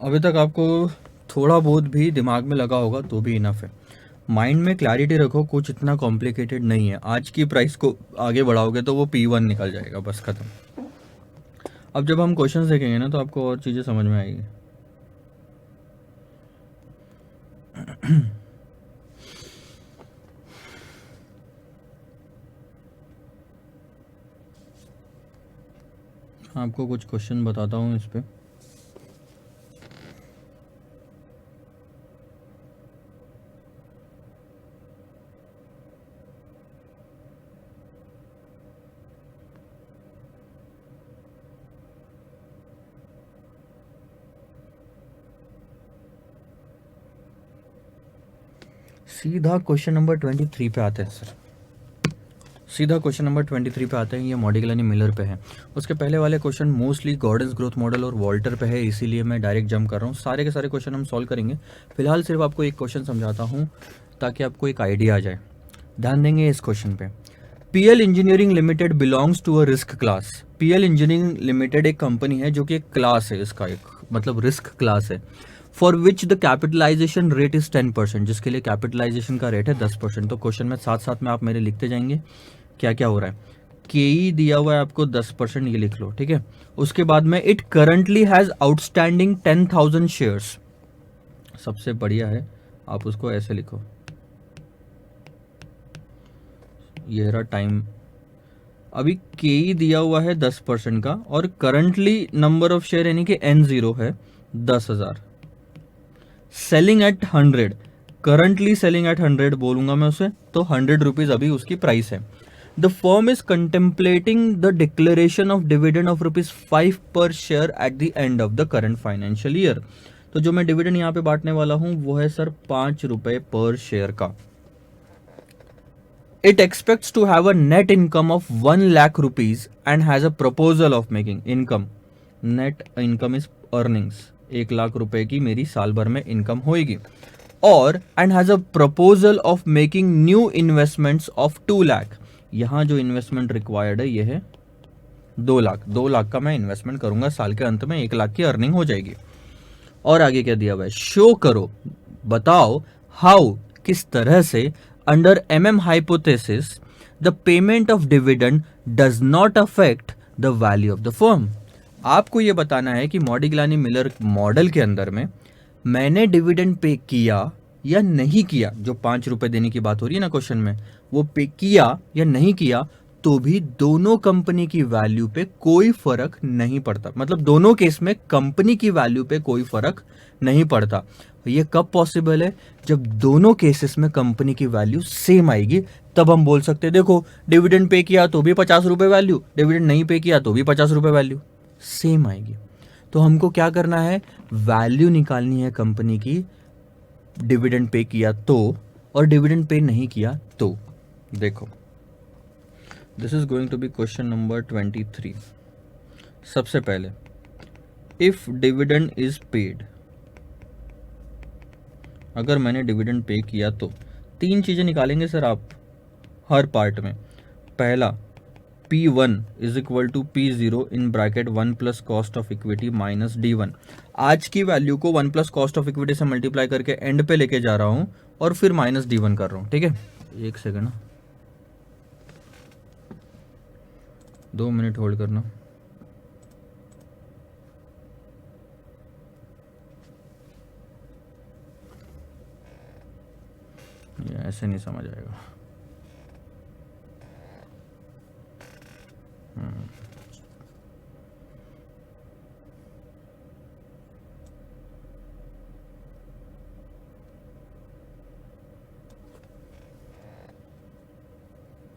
अभी तक आपको थोड़ा बहुत भी दिमाग में लगा होगा तो भी इनफ है। माइंड में क्लैरिटी रखो, कुछ इतना कॉम्प्लिकेटेड नहीं है। आज की प्राइस को आगे बढ़ाओगे तो वो P1 निकल जाएगा, बस खत्म। अब जब हम क्वेश्चंस देखेंगे ना तो आपको और चीज़ें समझ में आएगी। आपको कुछ क्वेश्चन बताता हूँ इस पे। सीधा क्वेश्चन नंबर 23 पे आते हैं सर। सीधा क्वेश्चन नंबर 23 पे आते हैं। ये मॉडिग्लानी मिलर पे है। उसके पहले वाले question mostly Gordon's growth model और वॉल्टर पे है, इसीलिए मैं डायरेक्ट जंप कर रहा हूँ। सारे के सारे क्वेश्चन हम सॉल्व करेंगे। फिलहाल सिर्फ आपको एक क्वेश्चन समझाता हूँ ताकि आपको एक आइडिया आ जाए। ध्यान देंगे इस क्वेश्चन पे। PL engineering limited belongs to a risk class. PL engineering limited एक कंपनी है जो कि एक क्लास है, इसका एक मतलब रिस्क क्लास है। For which the capitalisation rate is 10%, जिसके लिए कैपिटलाइजेशन का रेट है 10%। तो क्वेश्चन में साथ साथ में आप मेरे लिखते जाएंगे क्या क्या हो रहा है। केई दिया हुआ है आपको 10%, ये लिख लो, ठीक है। उसके बाद में it currently has outstanding 10,000 shares. सबसे बढ़िया है आप उसको ऐसे लिखो, ये रहा टाइम। अभी केई दिया हुआ है 10% का और करंटली नंबर ऑफ शेयर यानी कि N0 है 10,000। Selling at 100, currently selling at 100 बोलूंगा मैं उसे, तो 100 रुपीज अभी उसकी प्राइस है। The firm is contemplating the declaration of dividend of ₹5 पर share eight the end of the current financial year. तो जो मैं डिविडेंड यहाँ पे बांटने वाला हूं वो है सर ₹5 पर शेयर का। It expects to have a net income of 1 lakh rupees and has a proposal of making income. Net income is earnings. 1 lakh रुपए की मेरी साल भर में इनकम होगी। और and has a proposal of making new investments of 2 lakh. यहाँ जो इन्वेस्टमेंट रिक्वायर्ड है ये है 2 लाख। 2 लाख का मैं इन्वेस्टमेंट करूंगा, साल के अंत में 1 लाख की अर्निंग हो जाएगी। और आगे क्या दिया हुआ है, शो करो, बताओ हाउ, किस तरह से under MM hypothesis the payment of dividend does not affect the value of the firm. आपको यह बताना है कि मॉडिग्लानी मिलर मॉडल के अंदर में मैंने डिविडेंड पे किया या नहीं किया, जो ₹5 देने की बात हो रही है ना क्वेश्चन में, वो पे किया या नहीं किया तो भी दोनों कंपनी की वैल्यू पे कोई फर्क नहीं पड़ता। मतलब दोनों केस में कंपनी की वैल्यू पे कोई फर्क नहीं पड़ता। ये कब पॉसिबल है, जब दोनों केसेस में कंपनी की वैल्यू सेम आएगी, तब हम बोल सकते हैं देखो डिविडेंड पे किया तो भी ₹50 वैल्यू, डिविडेंड नहीं पे किया तो भी ₹50 वैल्यू सेम आएगी। तो हमको क्या करना है, वैल्यू निकालनी है कंपनी की, डिविडेंड पे किया तो और डिविडेंड पे नहीं किया तो। देखो this is going to be question number 23। सबसे पहले इफ डिविडेंड इज पेड, अगर मैंने डिविडेंड पे किया तो 3 चीजें निकालेंगे सर आप हर पार्ट में। पहला P1 is equal to P0 in bracket 1 plus cost of equity minus D1। आज की वैल्यू को 1 प्लस कॉस्ट ऑफ इक्विटी से मल्टीप्लाई करके एंड पे लेके जा रहा हूं और फिर माइनस D1 कर रहा हूं, ठीक है। एक सेकंड, 2 मिनट होल्ड करना। ये ऐसे नहीं समझ आएगा।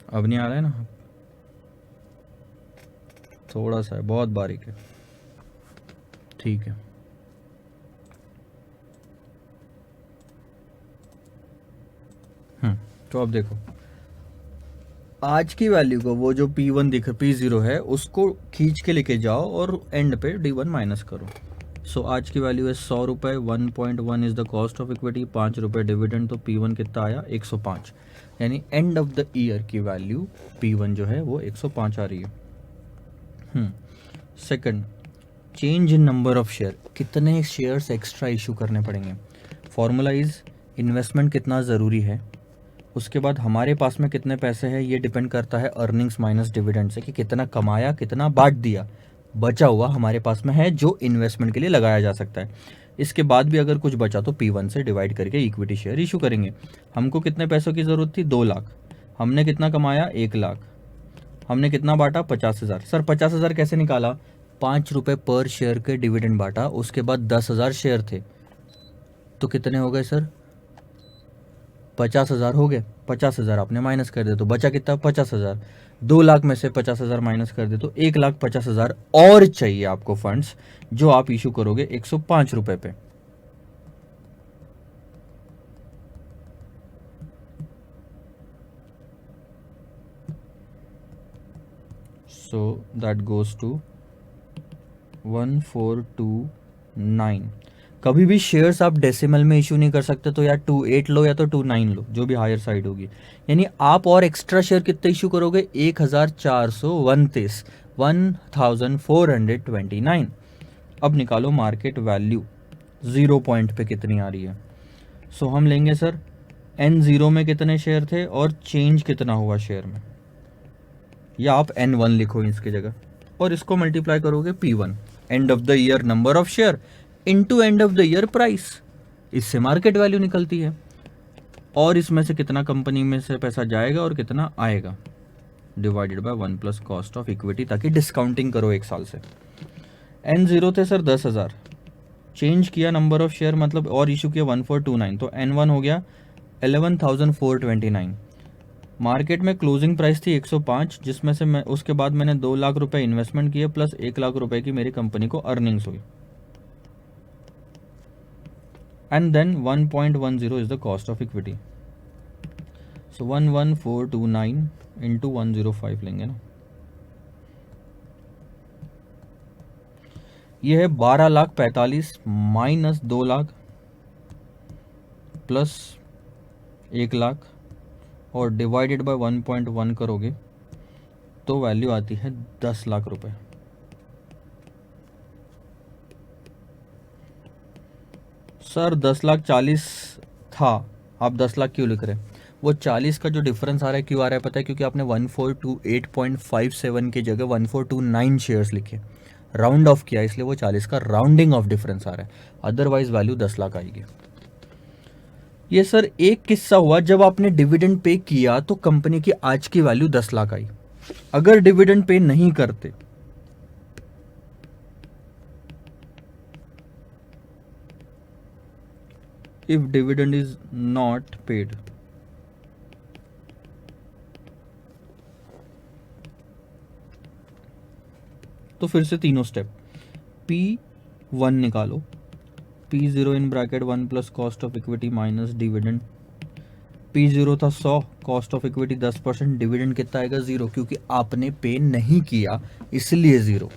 अब नहीं आ रहा है ना, थोड़ा सा है, बहुत बारीक है, ठीक है। तो अब देखो आज की वैल्यू को, वो जो P1 दिख P0 है उसको खींच के लेके जाओ और एंड पे D1 माइनस करो। सो आज की वैल्यू है ₹100, 1.1 is the cost of equity, ₹5 dividend, तो P1 कितना आया 105। यानी एंड ऑफ द ईयर की वैल्यू P1 जो है वो 105 आ रही है। Second, change in number of share, कितने शेयर्स एक्स्ट्रा इशू करने पड़ेंगे। फॉर्मूला इज इन्वेस्टमेंट कितना ज़रूरी है, उसके बाद हमारे पास में कितने पैसे हैं, ये डिपेंड करता है अर्निंग्स माइनस डिविडेंड से, कि कितना कमाया कितना बांट दिया, बचा हुआ हमारे पास में है जो इन्वेस्टमेंट के लिए लगाया जा सकता है। इसके बाद भी अगर कुछ बचा तो P1 से डिवाइड करके इक्विटी शेयर इशू करेंगे। हमको कितने पैसों की ज़रूरत थी, 2 लाख। हमने कितना कमाया, 1 लाख। हमने कितना बांटा, 50,000। सर 50,000 कैसे निकाला, 5 रुपये पर शेयर के डिविडेंड बांटा, उसके बाद 10,000 शेयर थे, तो कितने हो गए सर, 50,000 हो गए। 50,000 आपने माइनस कर दिया तो बचा कितना, 50,000। 2 लाख में से 50,000 माइनस कर दे तो 1,50,000 और चाहिए आपको फंड्स, जो आप इशू करोगे 105 रुपए पे। So that goes to 1429। कभी भी शेयर्स आप डेसिमल में इशू नहीं कर सकते, तो या 28 लो या तो 29 लो, जो भी हायर साइड होगी। यानी आप और एक्स्ट्रा शेयर कितने इशू करोगे, 1429, 1429। अब निकालो मार्केट वैल्यू, 0 पॉइंट पे कितनी आ रही है। सो हम लेंगे सर N0 में कितने शेयर थे और चेंज कितना हुआ शेयर में, या आप N1 लिखो इसकी जगह, और इसको मल्टीप्लाई करोगे P1, and of the year number of share into and of the year price, इससे मार्केट वैल्यू निकलती है। और इसमें से कितना कंपनी में से पैसा जाएगा और कितना आएगा, divided by 1 plus cost of equity, ताकि डिस्काउंटिंग करो 1 साल से। N0 थे सर 10,000, चेंज किया नंबर ऑफ शेयर मतलब और इशू किया 1429, तो N1 हो गया 11,429। मार्केट में क्लोजिंग प्राइस थी 105, जिसमें से मैं उसके बाद मैंने 2 लाख रुपए इन्वेस्टमेंट किए प्लस 1 लाख रुपए की मेरी कंपनी को अर्निंग्स हुई, and then 1.10 is the cost of equity. So 11,429 into 105 लेंगे ना, ये है 12,45,000 माइनस 2 लाख प्लस 1 लाख और डिवाइडेड बाय 1.1 करोगे तो वैल्यू आती है 10 लाख रुपए। सर 10,40,000 था, आप 10 लाख क्यों लिख रहे हैं, वो 40 का जो डिफरेंस आ रहा है क्यों आ रहा है पता है, क्योंकि आपने 1428.57 की जगह 1429 शेयर्स लिखे, राउंड ऑफ किया, इसलिए वो 40 का राउंडिंग ऑफ डिफरेंस आ रहा है, अदरवाइज वैल्यू 10 लाख आएगी। ये सर एक किस्सा हुआ, जब आपने डिविडेंड पे किया तो कंपनी की आज की वैल्यू 10 लाख आई। अगर डिविडेंड पे नहीं करते, if dividend is not paid, तो फिर से तीनों स्टेप, P1 निकालो, P0 in bracket 1 plus cost of equity minus dividend. P0 था 100, कॉस्ट ऑफ इक्विटी 10%, डिविडेंड कितना आएगा 0, क्योंकि आपने पे नहीं किया इसलिए 0।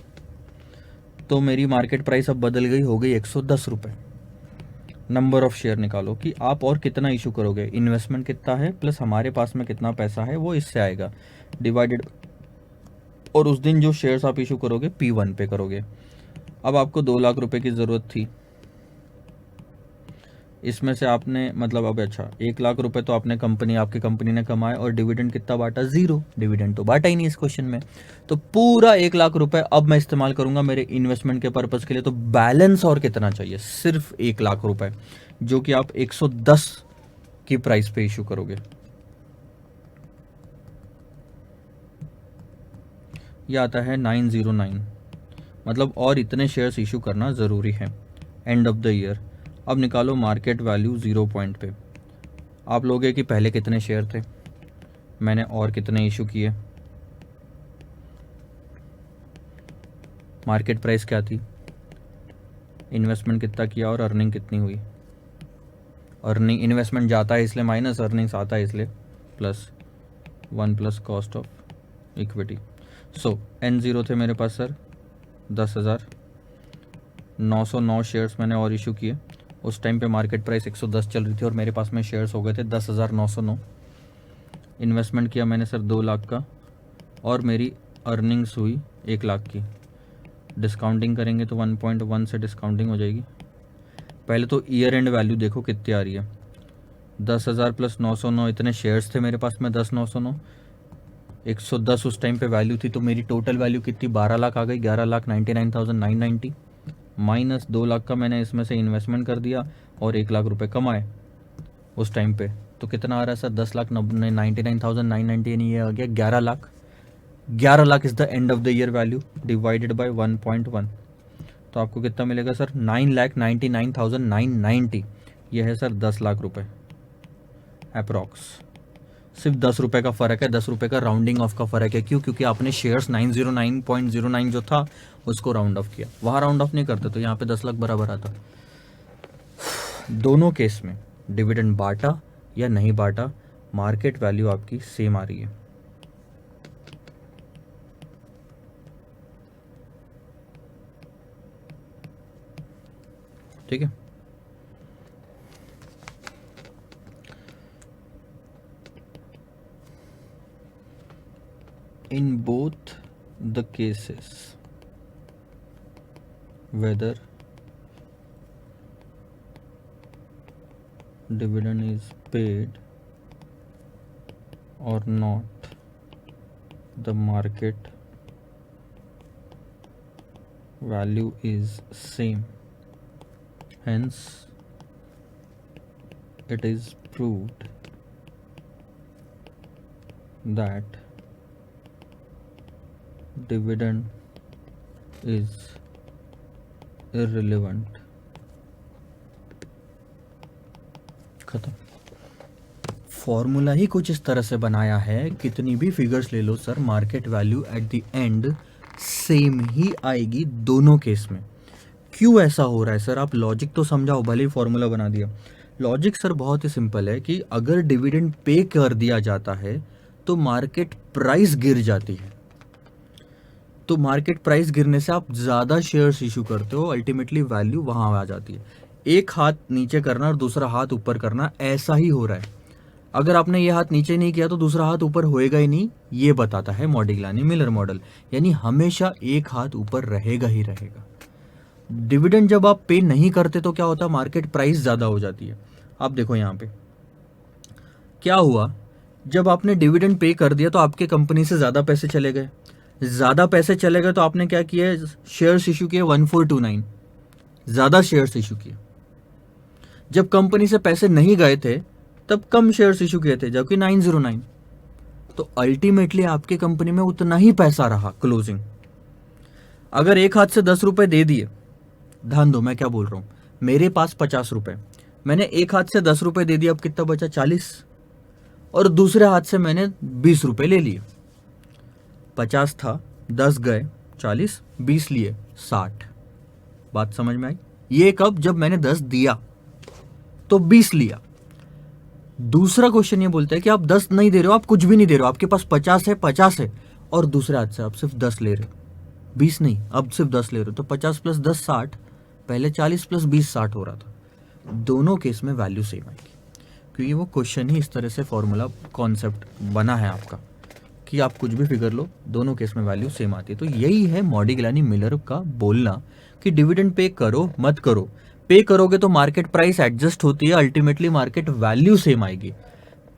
तो मेरी मार्केट प्राइस अब बदल गई, हो गई 110 रुपये। नंबर ऑफ शेयर निकालो कि आप और कितना इशू करोगे, इन्वेस्टमेंट कितना है प्लस हमारे पास में कितना पैसा है वो इससे आएगा, डिवाइडेड, और उस दिन जो शेयर्स आप इशू करोगे P1 पे करोगे। अब आपको 2 लाख रुपए की ज़रूरत थी, इसमें से आपने मतलब अब अच्छा 1 लाख रुपए तो आपने आपकी कंपनी ने कमाए, और डिविडेंड कितना बांटा, 0, डिविडेंड तो बांटा ही नहीं इस क्वेश्चन में। तो पूरा 1 लाख रुपए अब मैं इस्तेमाल करूंगा मेरे इन्वेस्टमेंट के पर्पज़ के लिए, तो बैलेंस और कितना चाहिए, सिर्फ 1 लाख रुपए, जो कि आप 110 की प्राइस पे इशू करोगे। यह आता है 909, मतलब और इतने शेयर्स इशू करना ज़रूरी है एंड ऑफ द ईयर। अब निकालो मार्केट वैल्यू 0 पॉइंट पे। आप लोगे कि पहले कितने शेयर थे, मैंने और कितने इशू किए, मार्केट प्राइस क्या थी, इन्वेस्टमेंट कितना किया और अर्निंग कितनी हुई। अर्निंग, इन्वेस्टमेंट जाता है इसलिए माइनस, अर्निंग्स आता है इसलिए plus, 1 plus cost of equity. So N0 थे मेरे पास सर 10,000, 909 शेयर्स मैंने और इशू किए। उस टाइम पे मार्केट प्राइस 110 चल रही थी और मेरे पास में शेयर्स हो गए थे 10,909। इन्वेस्टमेंट किया मैंने सर 2 लाख का, और मेरी अर्निंग्स हुई 1 लाख की। डिस्काउंटिंग करेंगे तो 1.1 से डिस्काउंटिंग हो जाएगी। पहले तो ईयर एंड वैल्यू देखो कितनी आ रही है, 10,000 प्लस 909, इतने शेयर्स थे मेरे पास में 10,909, 110 उस टाइम पे वैल्यू थी, तो मेरी टोटल वैल्यू कितनी 12 लाख आ गई, 11,99,990 माइनस 2 लाख का मैंने इसमें से इन्वेस्टमेंट कर दिया और 1 लाख रुपए कमाए उस टाइम पे, तो कितना आ रहा है सर 10,99,990, यानी ये आ गया 11 lakh. 11 lakh is the end of the year value divided by 1.1, तो आपको कितना मिलेगा सर 9,99,990, यह है सर 10 लाख रुपए अप्रॉक्स। सिर्फ 10 रुपए का फ़र्क है, 10 रुपए का राउंडिंग ऑफ का फ़र्क है। क्यों? क्योंकि आपने शेयर्स 909.09 जो था उसको राउंड ऑफ किया, वहाँ राउंड ऑफ नहीं करते तो यहाँ पे 10 लाख बराबर आता। दोनों केस में डिविडेंड बांटा या नहीं बांटा, मार्केट वैल्यू आपकी सेम आ रही है। ठीक है, in both the cases whether dividend is paid or not, the market value is same, hence it is proved that dividend is irrelevant। खत्म। फॉर्मूला ही कुछ इस तरह से बनाया है, कितनी भी फिगर्स ले लो sir, market value at the end same ही आएगी दोनों केस में। क्यों ऐसा हो रहा है सर? आप लॉजिक तो समझाओ, भले ही फॉर्मूला बना दिया। लॉजिक सर बहुत ही सिंपल है कि अगर डिविडेंड पे कर दिया जाता है तो मार्केट प्राइस गिर जाती है, तो मार्केट प्राइस गिरने से आप ज़्यादा शेयर्स इशू करते हो, अल्टीमेटली वैल्यू वहाँ आ जाती है। एक हाथ नीचे करना और दूसरा हाथ ऊपर करना, ऐसा ही हो रहा है। अगर आपने ये हाथ नीचे नहीं किया तो दूसरा हाथ ऊपर होएगा ही नहीं, ये बताता है मॉडिग्लानी मिलर मॉडल, यानी हमेशा एक हाथ ऊपर रहेगा ही रहेगा। डिविडेंड जब आप पे नहीं करते तो क्या होता है, मार्केट प्राइस ज़्यादा हो जाती है। आप देखो यहाँ पे क्या हुआ, जब आपने डिविडेंड पे कर दिया तो आपके कंपनी से ज़्यादा पैसे चले गए, ज़्यादा पैसे चले गए तो आपने क्या किया, शेयर्स इशू किए 1429, ज़्यादा शेयर्स इशू किए। जब कंपनी से पैसे नहीं गए थे तब कम शेयर्स इशू किए थे, जबकि 909, तो अल्टीमेटली आपके कंपनी में उतना ही पैसा रहा क्लोजिंग। अगर एक हाथ से 10 रुपए दे दिए, ध्यान दो मैं क्या बोल रहा हूँ, मेरे पास 50 रुपए, मैंने एक हाथ से 10 रुपए दे दिया, अब कितना बचा 40, और दूसरे हाथ से मैंने 20 रुपए ले लिए। 50 था, 10 गए, 40, 20 लिए, 60। बात समझ में आई? ये कब? जब मैंने 10 दिया तो 20 लिया। दूसरा क्वेश्चन ये बोलता है कि आप 10 नहीं दे रहे हो, आप कुछ भी नहीं दे रहे हो, आपके पास 50 है और दूसरे हाथ से आप सिर्फ 10 ले रहे हो, 20 नहीं, अब सिर्फ 10 ले रहे हो, तो 50 प्लस 10 60, पहले 40 प्लस 20 60 हो रहा था। दोनों केस में वैल्यू सेम आएगी, क्योंकि वो क्वेश्चन ही इस तरह से फॉर्मूला कॉन्सेप्ट बना है आपका कि आप कुछ भी फिगर लो, दोनों केस में वैल्यू सेम आती है। तो यही है मॉडिग्लानी मिलर का बोलना कि डिविडेंड पे करो मत करो, पे करोगे तो मार्केट प्राइस एडजस्ट होती है, अल्टीमेटली मार्केट वैल्यू सेम आएगी।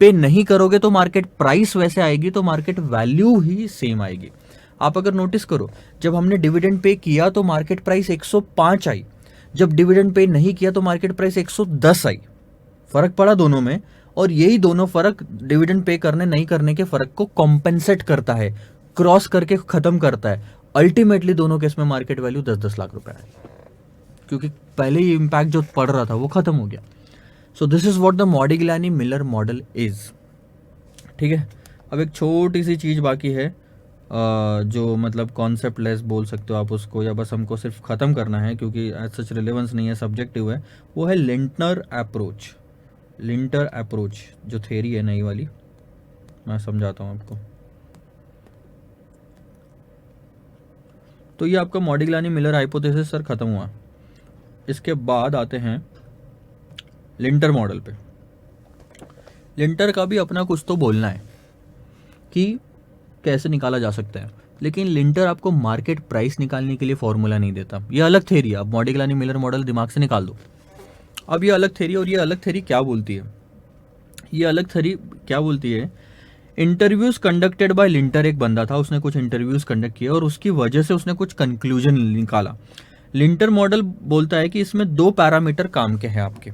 पे नहीं करोगे तो मार्केट प्राइस वैसे आएगी, तो मार्केट वैल्यू ही सेम आएगी। आप अगर नोटिस करो, जब हमने डिविडेंड पे किया तो मार्केट प्राइस 105 आई, जब डिविडेंड पे नहीं किया तो मार्केट प्राइस 110 आई। फर्क पड़ा दोनों में, और यही दोनों फर्क डिविडेंड पे करने नहीं करने के फर्क को कॉम्पेंसेट करता है, क्रॉस करके खत्म करता है। अल्टीमेटली दोनों केस में मार्केट वैल्यू 10-10 लाख रुपए आई, क्योंकि पहले ही इंपैक्ट जो पड़ रहा था वो खत्म हो गया। So this is what the Modigliani Miller model is. ठीक है, अब एक छोटी सी चीज बाकी है, जो मतलब कॉन्सेप्ट लेस बोल सकते हो आप उसको, या बस हमको सिर्फ ख़त्म करना है क्योंकि एज सच रिलेवेंस नहीं है, सब्जेक्टिव है। वो है लिंटनर अप्रोच। लिंटर अप्रोच जो थेरी है नई वाली, मैं समझाता हूँ आपको। तो ये आपका मॉडिग्लानी मिलर हाइपोथेसिस सर खत्म हुआ। इसके बाद आते हैं लिंटर मॉडल पे। लिंटर का भी अपना कुछ तो बोलना है कि कैसे निकाला जा सकता है। लेकिन लिंटर आपको मार्केट प्राइस निकालने के लिए फॉर्मूला नहीं देता। ये अलग थेरी है, अब मॉडिग्लानी मिलर मॉडल दिमाग से निकाल दो। अब ये अलग थेरी, और ये अलग थेरी क्या बोलती है, ये अलग थेरी क्या बोलती है, इंटरव्यूज कंडक्टेड बाय लिंटर, एक बंदा था, उसने कुछ इंटरव्यूज कंडक्ट किए और उसकी वजह से उसने कुछ कंक्लूजन निकाला। लिंटर मॉडल बोलता है कि इसमें दो पैरामीटर काम के हैं आपके।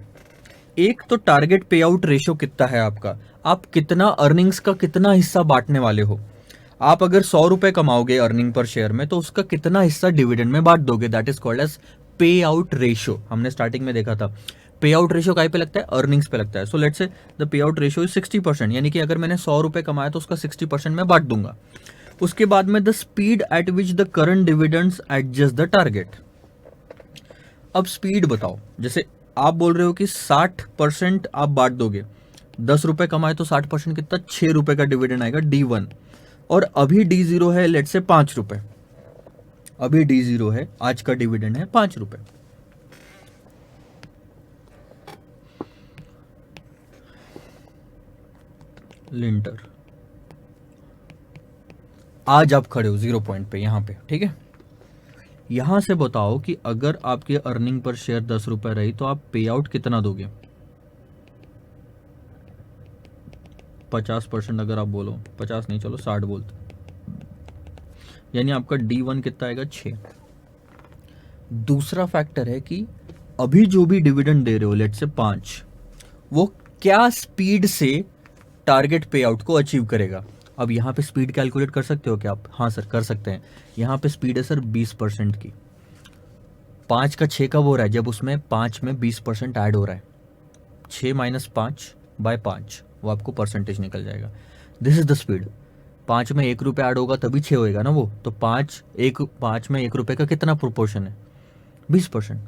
एक तो टारगेट पे आउट रेशियो कितना है आपका, आप कितना अर्निंग्स का कितना हिस्सा बांटने वाले हो। आप अगर 100 रुपए कमाओगे अर्निंग पर शेयर में, तो उसका कितना हिस्सा डिविडेंड में बांट दोगे, दैट इज कॉल्ड एज पे आउट रेशियो। हमने स्टार्टिंग में देखा था पे आउट रेशियो काय पे लगता है, अर्निंग्स पे लगता है। So let's say the pay out ratio is 60%, यानी कि अगर मैंने 100 रुपए कमाया तो उसका 60% मैं बांट दूंगा। उसके बाद में the speed at which the current dividends adjust the target. अब स्पीड बताओ, जैसे आप बोल रहे हो कि 60% आप बांट दोगे, 10 रुपए कमाए तो 60% कितना, 6 रुपए का डिविडेंड आएगा D1, और अभी D0 है लेट से 5 रुपए, अभी D0 है, आज का डिविडेंड है 5 रुपए। लिंटर आज आप खड़े हो 0 पॉइंट पे, यहां पे, ठीक है। यहां से बताओ कि अगर आपकी अर्निंग पर शेयर 10 रुपए रही तो आप पे आउट कितना दोगे। 50%, अगर आप बोलो 50 नहीं, चलो 60 बोलते, यानी आपका D1 कितना आएगा, 6। दूसरा फैक्टर है कि अभी जो भी डिविडेंड दे रहे हो लेट से 5, वो क्या स्पीड से टारगेट पे आउट को अचीव करेगा। अब यहाँ पे स्पीड कैलकुलेट कर सकते हो क्या आप, हाँ सर कर सकते हैं। यहाँ पे स्पीड है सर 20% की, 5 का 6 कब हो रहा है, जब उसमें 5 में 20% ऐड हो रहा है, 6 - 5/5, वो आपको परसेंटेज निकल जाएगा। This is the speed. 5 में 1 रुपये ऐड होगा तभी 6 होएगा ना वो, तो 5 में 1 रुपये का कितना प्रोपोर्शन है, 20%।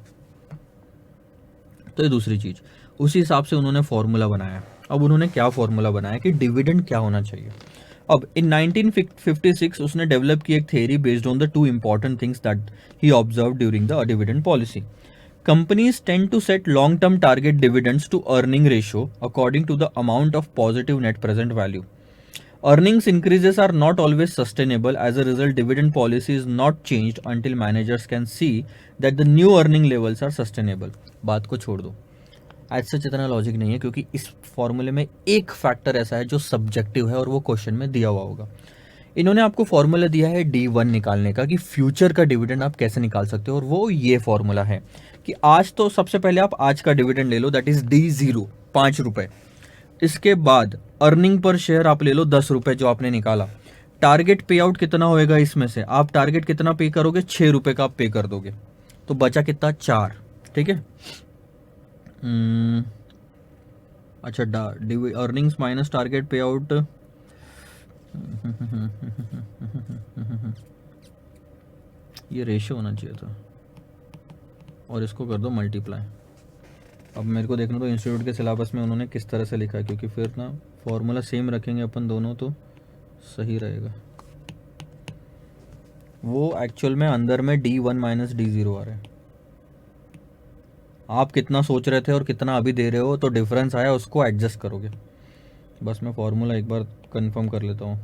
तो ये दूसरी चीज, उसी हिसाब से उन्होंने फॉर्मूला बनाया। अब उन्होंने क्या फॉर्मूला बनाया कि डिविडेंड क्या होना चाहिए। अब इन 1956 उसने डेवलप की एक theory based on the two important things that he observe during the dividend policy. Companies tend to set long-term target dividends to earning ratio according to the amount of positive net present value. Earnings increases are not always sustainable. As a result, dividend policy is not changed until managers can see that the new earning levels are sustainable. बात को छोड़ दो, आज सच इतना logic नहीं है, क्योंकि इस फॉर्मूले में एक फैक्टर ऐसा है जो सब्जेक्टिव है और वो क्वेश्चन में दिया हुआ होगा। इन्होंने आपको फॉर्मूला दिया है D1 निकालने का, कि फ्यूचर का डिविडेंड आप कैसे निकाल सकते हो, और वो ये फॉर्मूला है कि आज तो सबसे पहले आप आज का डिविडेंड ले लो, दैट इज D0, 5 रुपए। इसके बाद अर्निंग पर शेयर आप ले लो 10 रुपए जो आपने निकाला। टारगेट पे आउट कितना होएगा, इसमें से आप टारगेट कितना पे करोगे, 6 रुपए का आप पे कर दोगे, तो बचा कितना, 4, ठीक है। अच्छा, अर्निंग्स माइनस टारगेट पे आउट, ये रेशियो होना चाहिए था, और इसको कर दो मल्टीप्लाई। अब मेरे को देखना तो इंस्टीट्यूट के सिलेबस में उन्होंने किस तरह से लिखा है, क्योंकि फिर ना फॉर्मूला सेम रखेंगे अपन दोनों तो सही रहेगा। वो एक्चुअल में अंदर में D1 - D0 आ रहा है। आप कितना सोच रहे थे और कितना अभी दे रहे हो, तो डिफरेंस आया, उसको एडजस्ट करोगे। बस मैं फॉर्मूला एक बार कंफर्म कर लेता हूँ।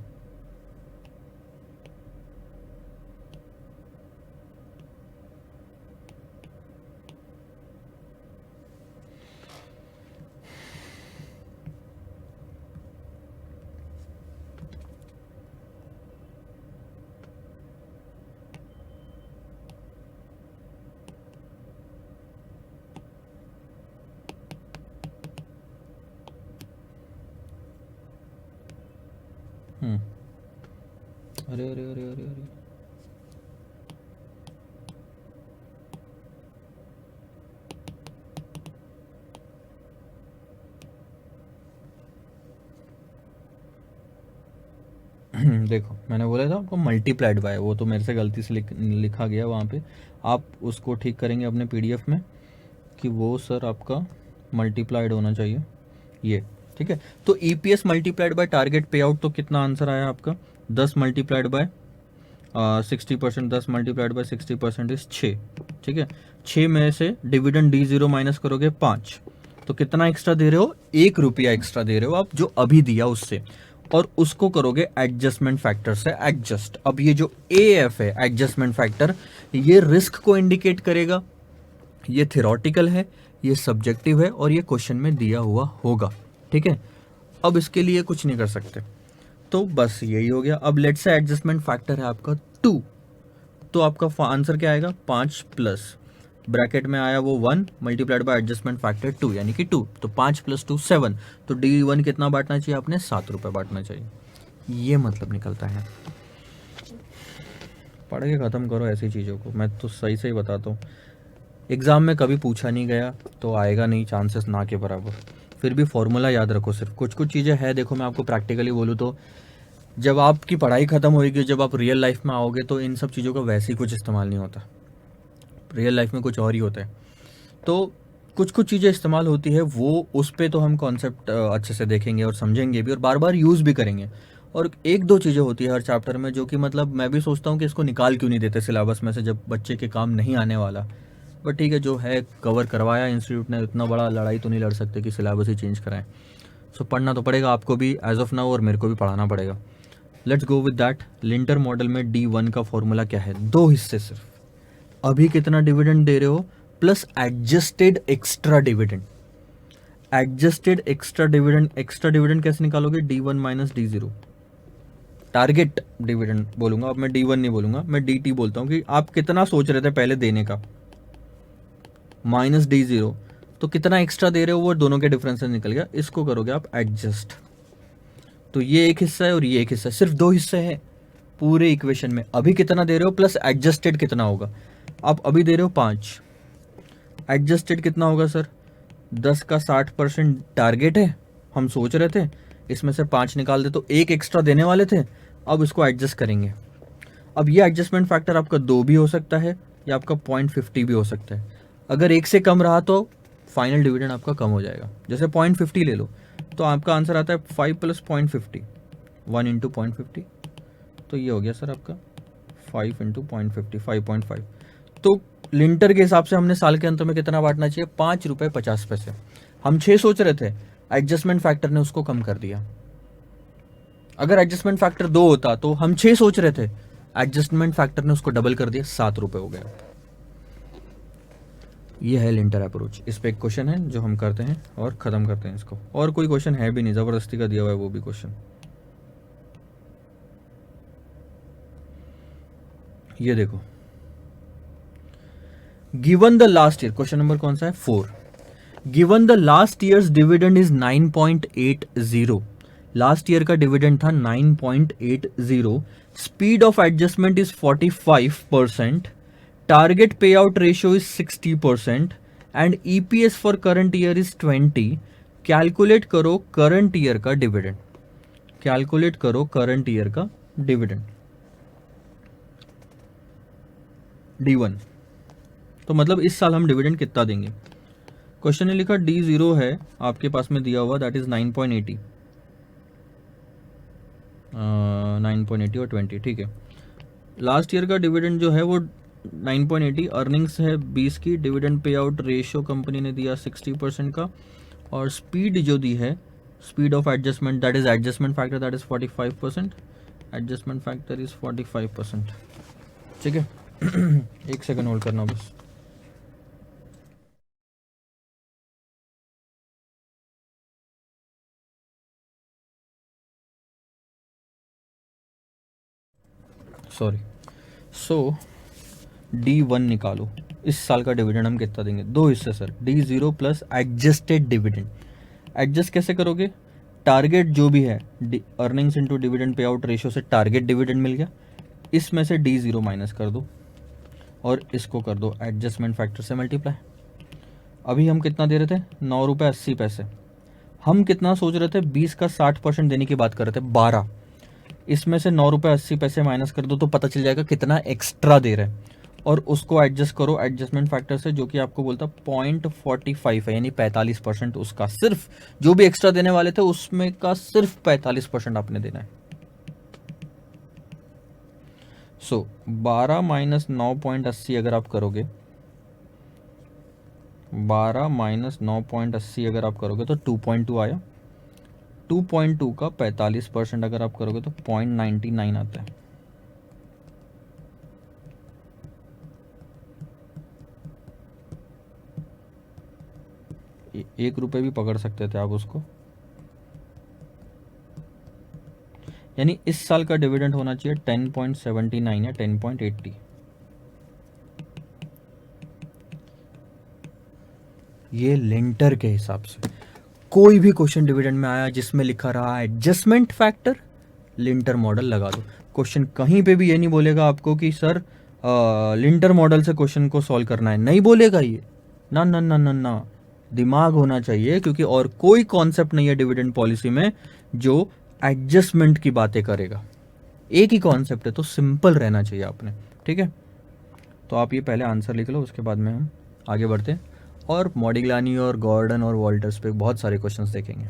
अरे अरे अरे अरे अरे, देखो मैंने बोला था आपको मल्टीप्लाइड बाय, वो तो मेरे से गलती से लिखा गया वहाँ पे। आप उसको ठीक करेंगे अपने पीडीएफ में कि वो सर आपका मल्टीप्लाइड होना चाहिए, ये ठीक है। तो ईपीएस मल्टीप्लाइड बाय टारगेट पे आउट, तो कितना आंसर आया आपका, 10 multiplied by 60%, 10 multiplied by 60% is 6, ठीक है। 6 में से डिविडेंड D0 माइनस करोगे 5, तो कितना एक्स्ट्रा दे रहे हो, 1 रुपया एक्स्ट्रा दे रहे हो आप, जो अभी दिया उससे। और उसको करोगे एडजस्टमेंट फैक्टर से एडजस्ट। अब ये जो AF है एडजस्टमेंट फैक्टर, ये रिस्क को इंडिकेट करेगा, ये थियोरटिकल है, ये सब्जेक्टिव है और ये क्वेश्चन में दिया हुआ होगा, ठीक है। अब इसके लिए कुछ नहीं कर सकते, तो बस यही हो गया। अब लेट्स से एडजस्टमेंट फैक्टर है आपका 2, तो आपका आंसर क्या आएगा, 5 प्लस ब्रैकेट में आया वो 1 मल्टीप्लाइड बाय एडजस्टमेंट फैक्टर 2 यानी कि 2, तो 5 + 2 7, तो D1 कितना बांटना चाहिए आपने, 7 रुपये बांटना चाहिए। ये मतलब निकलता है। पढ़ के ख़त्म करो ऐसी चीज़ों को, मैं तो सही सही बताता हूँ। एग्ज़ाम में कभी पूछा नहीं गया तो आएगा नहीं, चांसेस ना के बराबर। फिर भी फॉर्मूला याद रखो सिर्फ, कुछ कुछ चीज़ें हैं। देखो मैं आपको प्रैक्टिकली बोलूँ तो जब आपकी पढ़ाई ख़त्म होगी, जब आप रियल लाइफ में आओगे तो इन सब चीज़ों का वैसे ही कुछ इस्तेमाल नहीं होता, रियल लाइफ में कुछ और ही होता है। तो कुछ कुछ चीज़ें इस्तेमाल होती है, वो उस पे तो हम कॉन्सेप्ट अच्छे से देखेंगे और समझेंगे भी और बार बार यूज़ भी करेंगे। और एक दो चीज़ें होती है हर चैप्टर में जो कि मतलब मैं भी सोचता हूँ कि इसको निकाल क्यों नहीं देते सिलेबस में से जब बच्चे के काम नहीं आने वाला। बट ठीक है, जो है कवर करवाया इंस्टीट्यूट ने, इतना बड़ा लड़ाई तो नहीं लड़ सकते कि सिलेबस ही चेंज कराएं। सो पढ़ना तो पड़ेगा आपको भी एज ऑफ नाउ, और मेरे को भी पढ़ाना पड़ेगा। Let's go with that. Lintel model में D1 का फॉर्मूला क्या है, 2 हिस्से सिर्फ। अभी कितना डिविडेंड दे रहे हो plus adjusted extra dividend. Adjusted extra dividend कैसे निकालोगे, D1 minus D0। Target dividend बोलूंगा, अब मैं D1 नहीं बोलूंगा, मैं DT बोलता हूं कि आप कितना सोच रहे थे पहले देने का, माइनस D0, तो कितना एक्स्ट्रा दे रहे हो वो दोनों के डिफरेंस से निकल गया। इसको करोगे आप एडजस्ट, तो ये एक हिस्सा है और ये एक हिस्सा है, सिर्फ 2 हिस्से हैं पूरे इक्वेशन में। अभी कितना दे रहे हो प्लस एडजस्टेड कितना होगा, आप अभी दे रहे हो 5, एडजस्टेड कितना होगा सर, 10 का 60% टारगेट है, हम सोच रहे थे इसमें से 5 निकाल दे तो 1 एक्स्ट्रा देने वाले थे, अब इसको एडजस्ट करेंगे। अब ये एडजस्टमेंट फैक्टर आपका 2 भी हो सकता है या आपका 0.50 भी हो सकता है। अगर 1 से कम रहा तो फाइनल डिविडेंड आपका कम हो जाएगा, जैसे 0.50 ले लो तो आपका आंसर आता है 5 + 0.50, 1 × 0.50, तो ये हो गया सर आपका 5 × 0.50, 5.5। तो लिंटर के हिसाब से हमने साल के अंत में कितना बांटना चाहिए, 5 रुपये 50 पैसे। हम 6 सोच रहे थे, एडजस्टमेंट फैक्टर ने उसको कम कर दिया। अगर एडजस्टमेंट फैक्टर 2 होता तो हम 6 सोच रहे थे, एडजस्टमेंट फैक्टर ने उसको डबल कर दिया, 7 रुपये हो गया। ये है लिंटर अप्रोच। इस पे एक क्वेश्चन है जो हम करते हैं और ख़त्म करते हैं इसको, और कोई क्वेश्चन है भी नहीं, ज़बरदस्ती का दिया हुआ है वो भी क्वेश्चन। ये देखो, given the last year, question number कौन सा है, 4। Given the last year's dividend is 9.80, लास्ट ईयर का डिविडेंड था 9.80, speed of adjustment is 45%, target payout ratio is 60% and EPS for current year is 20। Calculate करो करंट ईयर का dividend, calculate करो करंट ईयर का डिविडेंड D1। तो मतलब इस साल हम डिविडेंड कितना देंगे। क्वेश्चन ने लिखा D0 है आपके पास में दिया हुआ, दैट इज 9.80, 9.80 और 20, ठीक है। लास्ट ईयर का डिविडेंड जो है वो 9.80, अर्निंग्स है 20 की, dividend pay out ratio company ने दिया 60% का, और स्पीड जो दी है, speed of adjustment that is adjustment factor that is 45%, adjustment factor is 45%, ठीक है। 1 सेकंड होल्ड करना बस। सॉरी। सो D1 निकालो, इस साल का डिविडेंड हम कितना देंगे, 2 हिस्से sir, D0 plus adjusted dividend. Adjust कैसे करोगे, टारगेट जो भी है, earnings into dividend pay out ratio से टारगेट डिविडेंड मिल गया, इसमें से D0 माइनस कर दो और इसको कर दो एडजस्टमेंट फैक्टर से मल्टीप्लाई। अभी हम कितना दे रहे थे, 9 रुपये 80 पैसे। हम कितना सोच रहे थे, 20 का 60% देने की बात कर रहे थे, 12। इसमें से 9 रुपये 80 पैसे माइनस कर दो तो पता चल जाएगा कितना एक्स्ट्रा दे रहे हैं, और उसको एडजस्ट करो एडजस्टमेंट फैक्टर से, जो कि आपको बोलता 0.45 है, यानी 45% उसका, सिर्फ जो भी एक्स्ट्रा देने वाले थे उसमें का सिर्फ 45% आपने देना है। सो 12 माइनस 9.80 अगर आप करोगे, 12 माइनस 9.80 अगर आप करोगे तो 2.2 आया, 2.2 का 45% अगर आप करोगे तो 0.99 आता है। ₹1 भी पकड़ सकते थे आप उसको। यानी इस साल का डिविडेंड होना चाहिए 10.79 या 10.80। ये लिंटर के हिसाब से कोई भी क्वेश्चन डिविडेंड में आया जिसमें लिखा रहा है एडजस्टमेंट फैक्टर, लिंटर मॉडल लगा दो। क्वेश्चन कहीं पे भी ये नहीं बोलेगा आपको कि सर लिंटर मॉडल से क्वेश्चन को सॉल्व करना है, नहीं बोलेगा ये। ना ना ना ना ना, दिमाग होना चाहिए, क्योंकि और कोई कॉन्सेप्ट नहीं है डिविडेंड पॉलिसी में जो एडजस्टमेंट की बातें करेगा। एक ही कॉन्सेप्ट है, तो सिंपल रहना चाहिए आपने। ठीक है, तो आप ये पहले आंसर लिख लो, उसके बाद में हम आगे बढ़ते हैं और मॉडिग्लानी और गॉर्डन और वॉल्टर्स पे बहुत सारे क्वेश्चंस देखेंगे।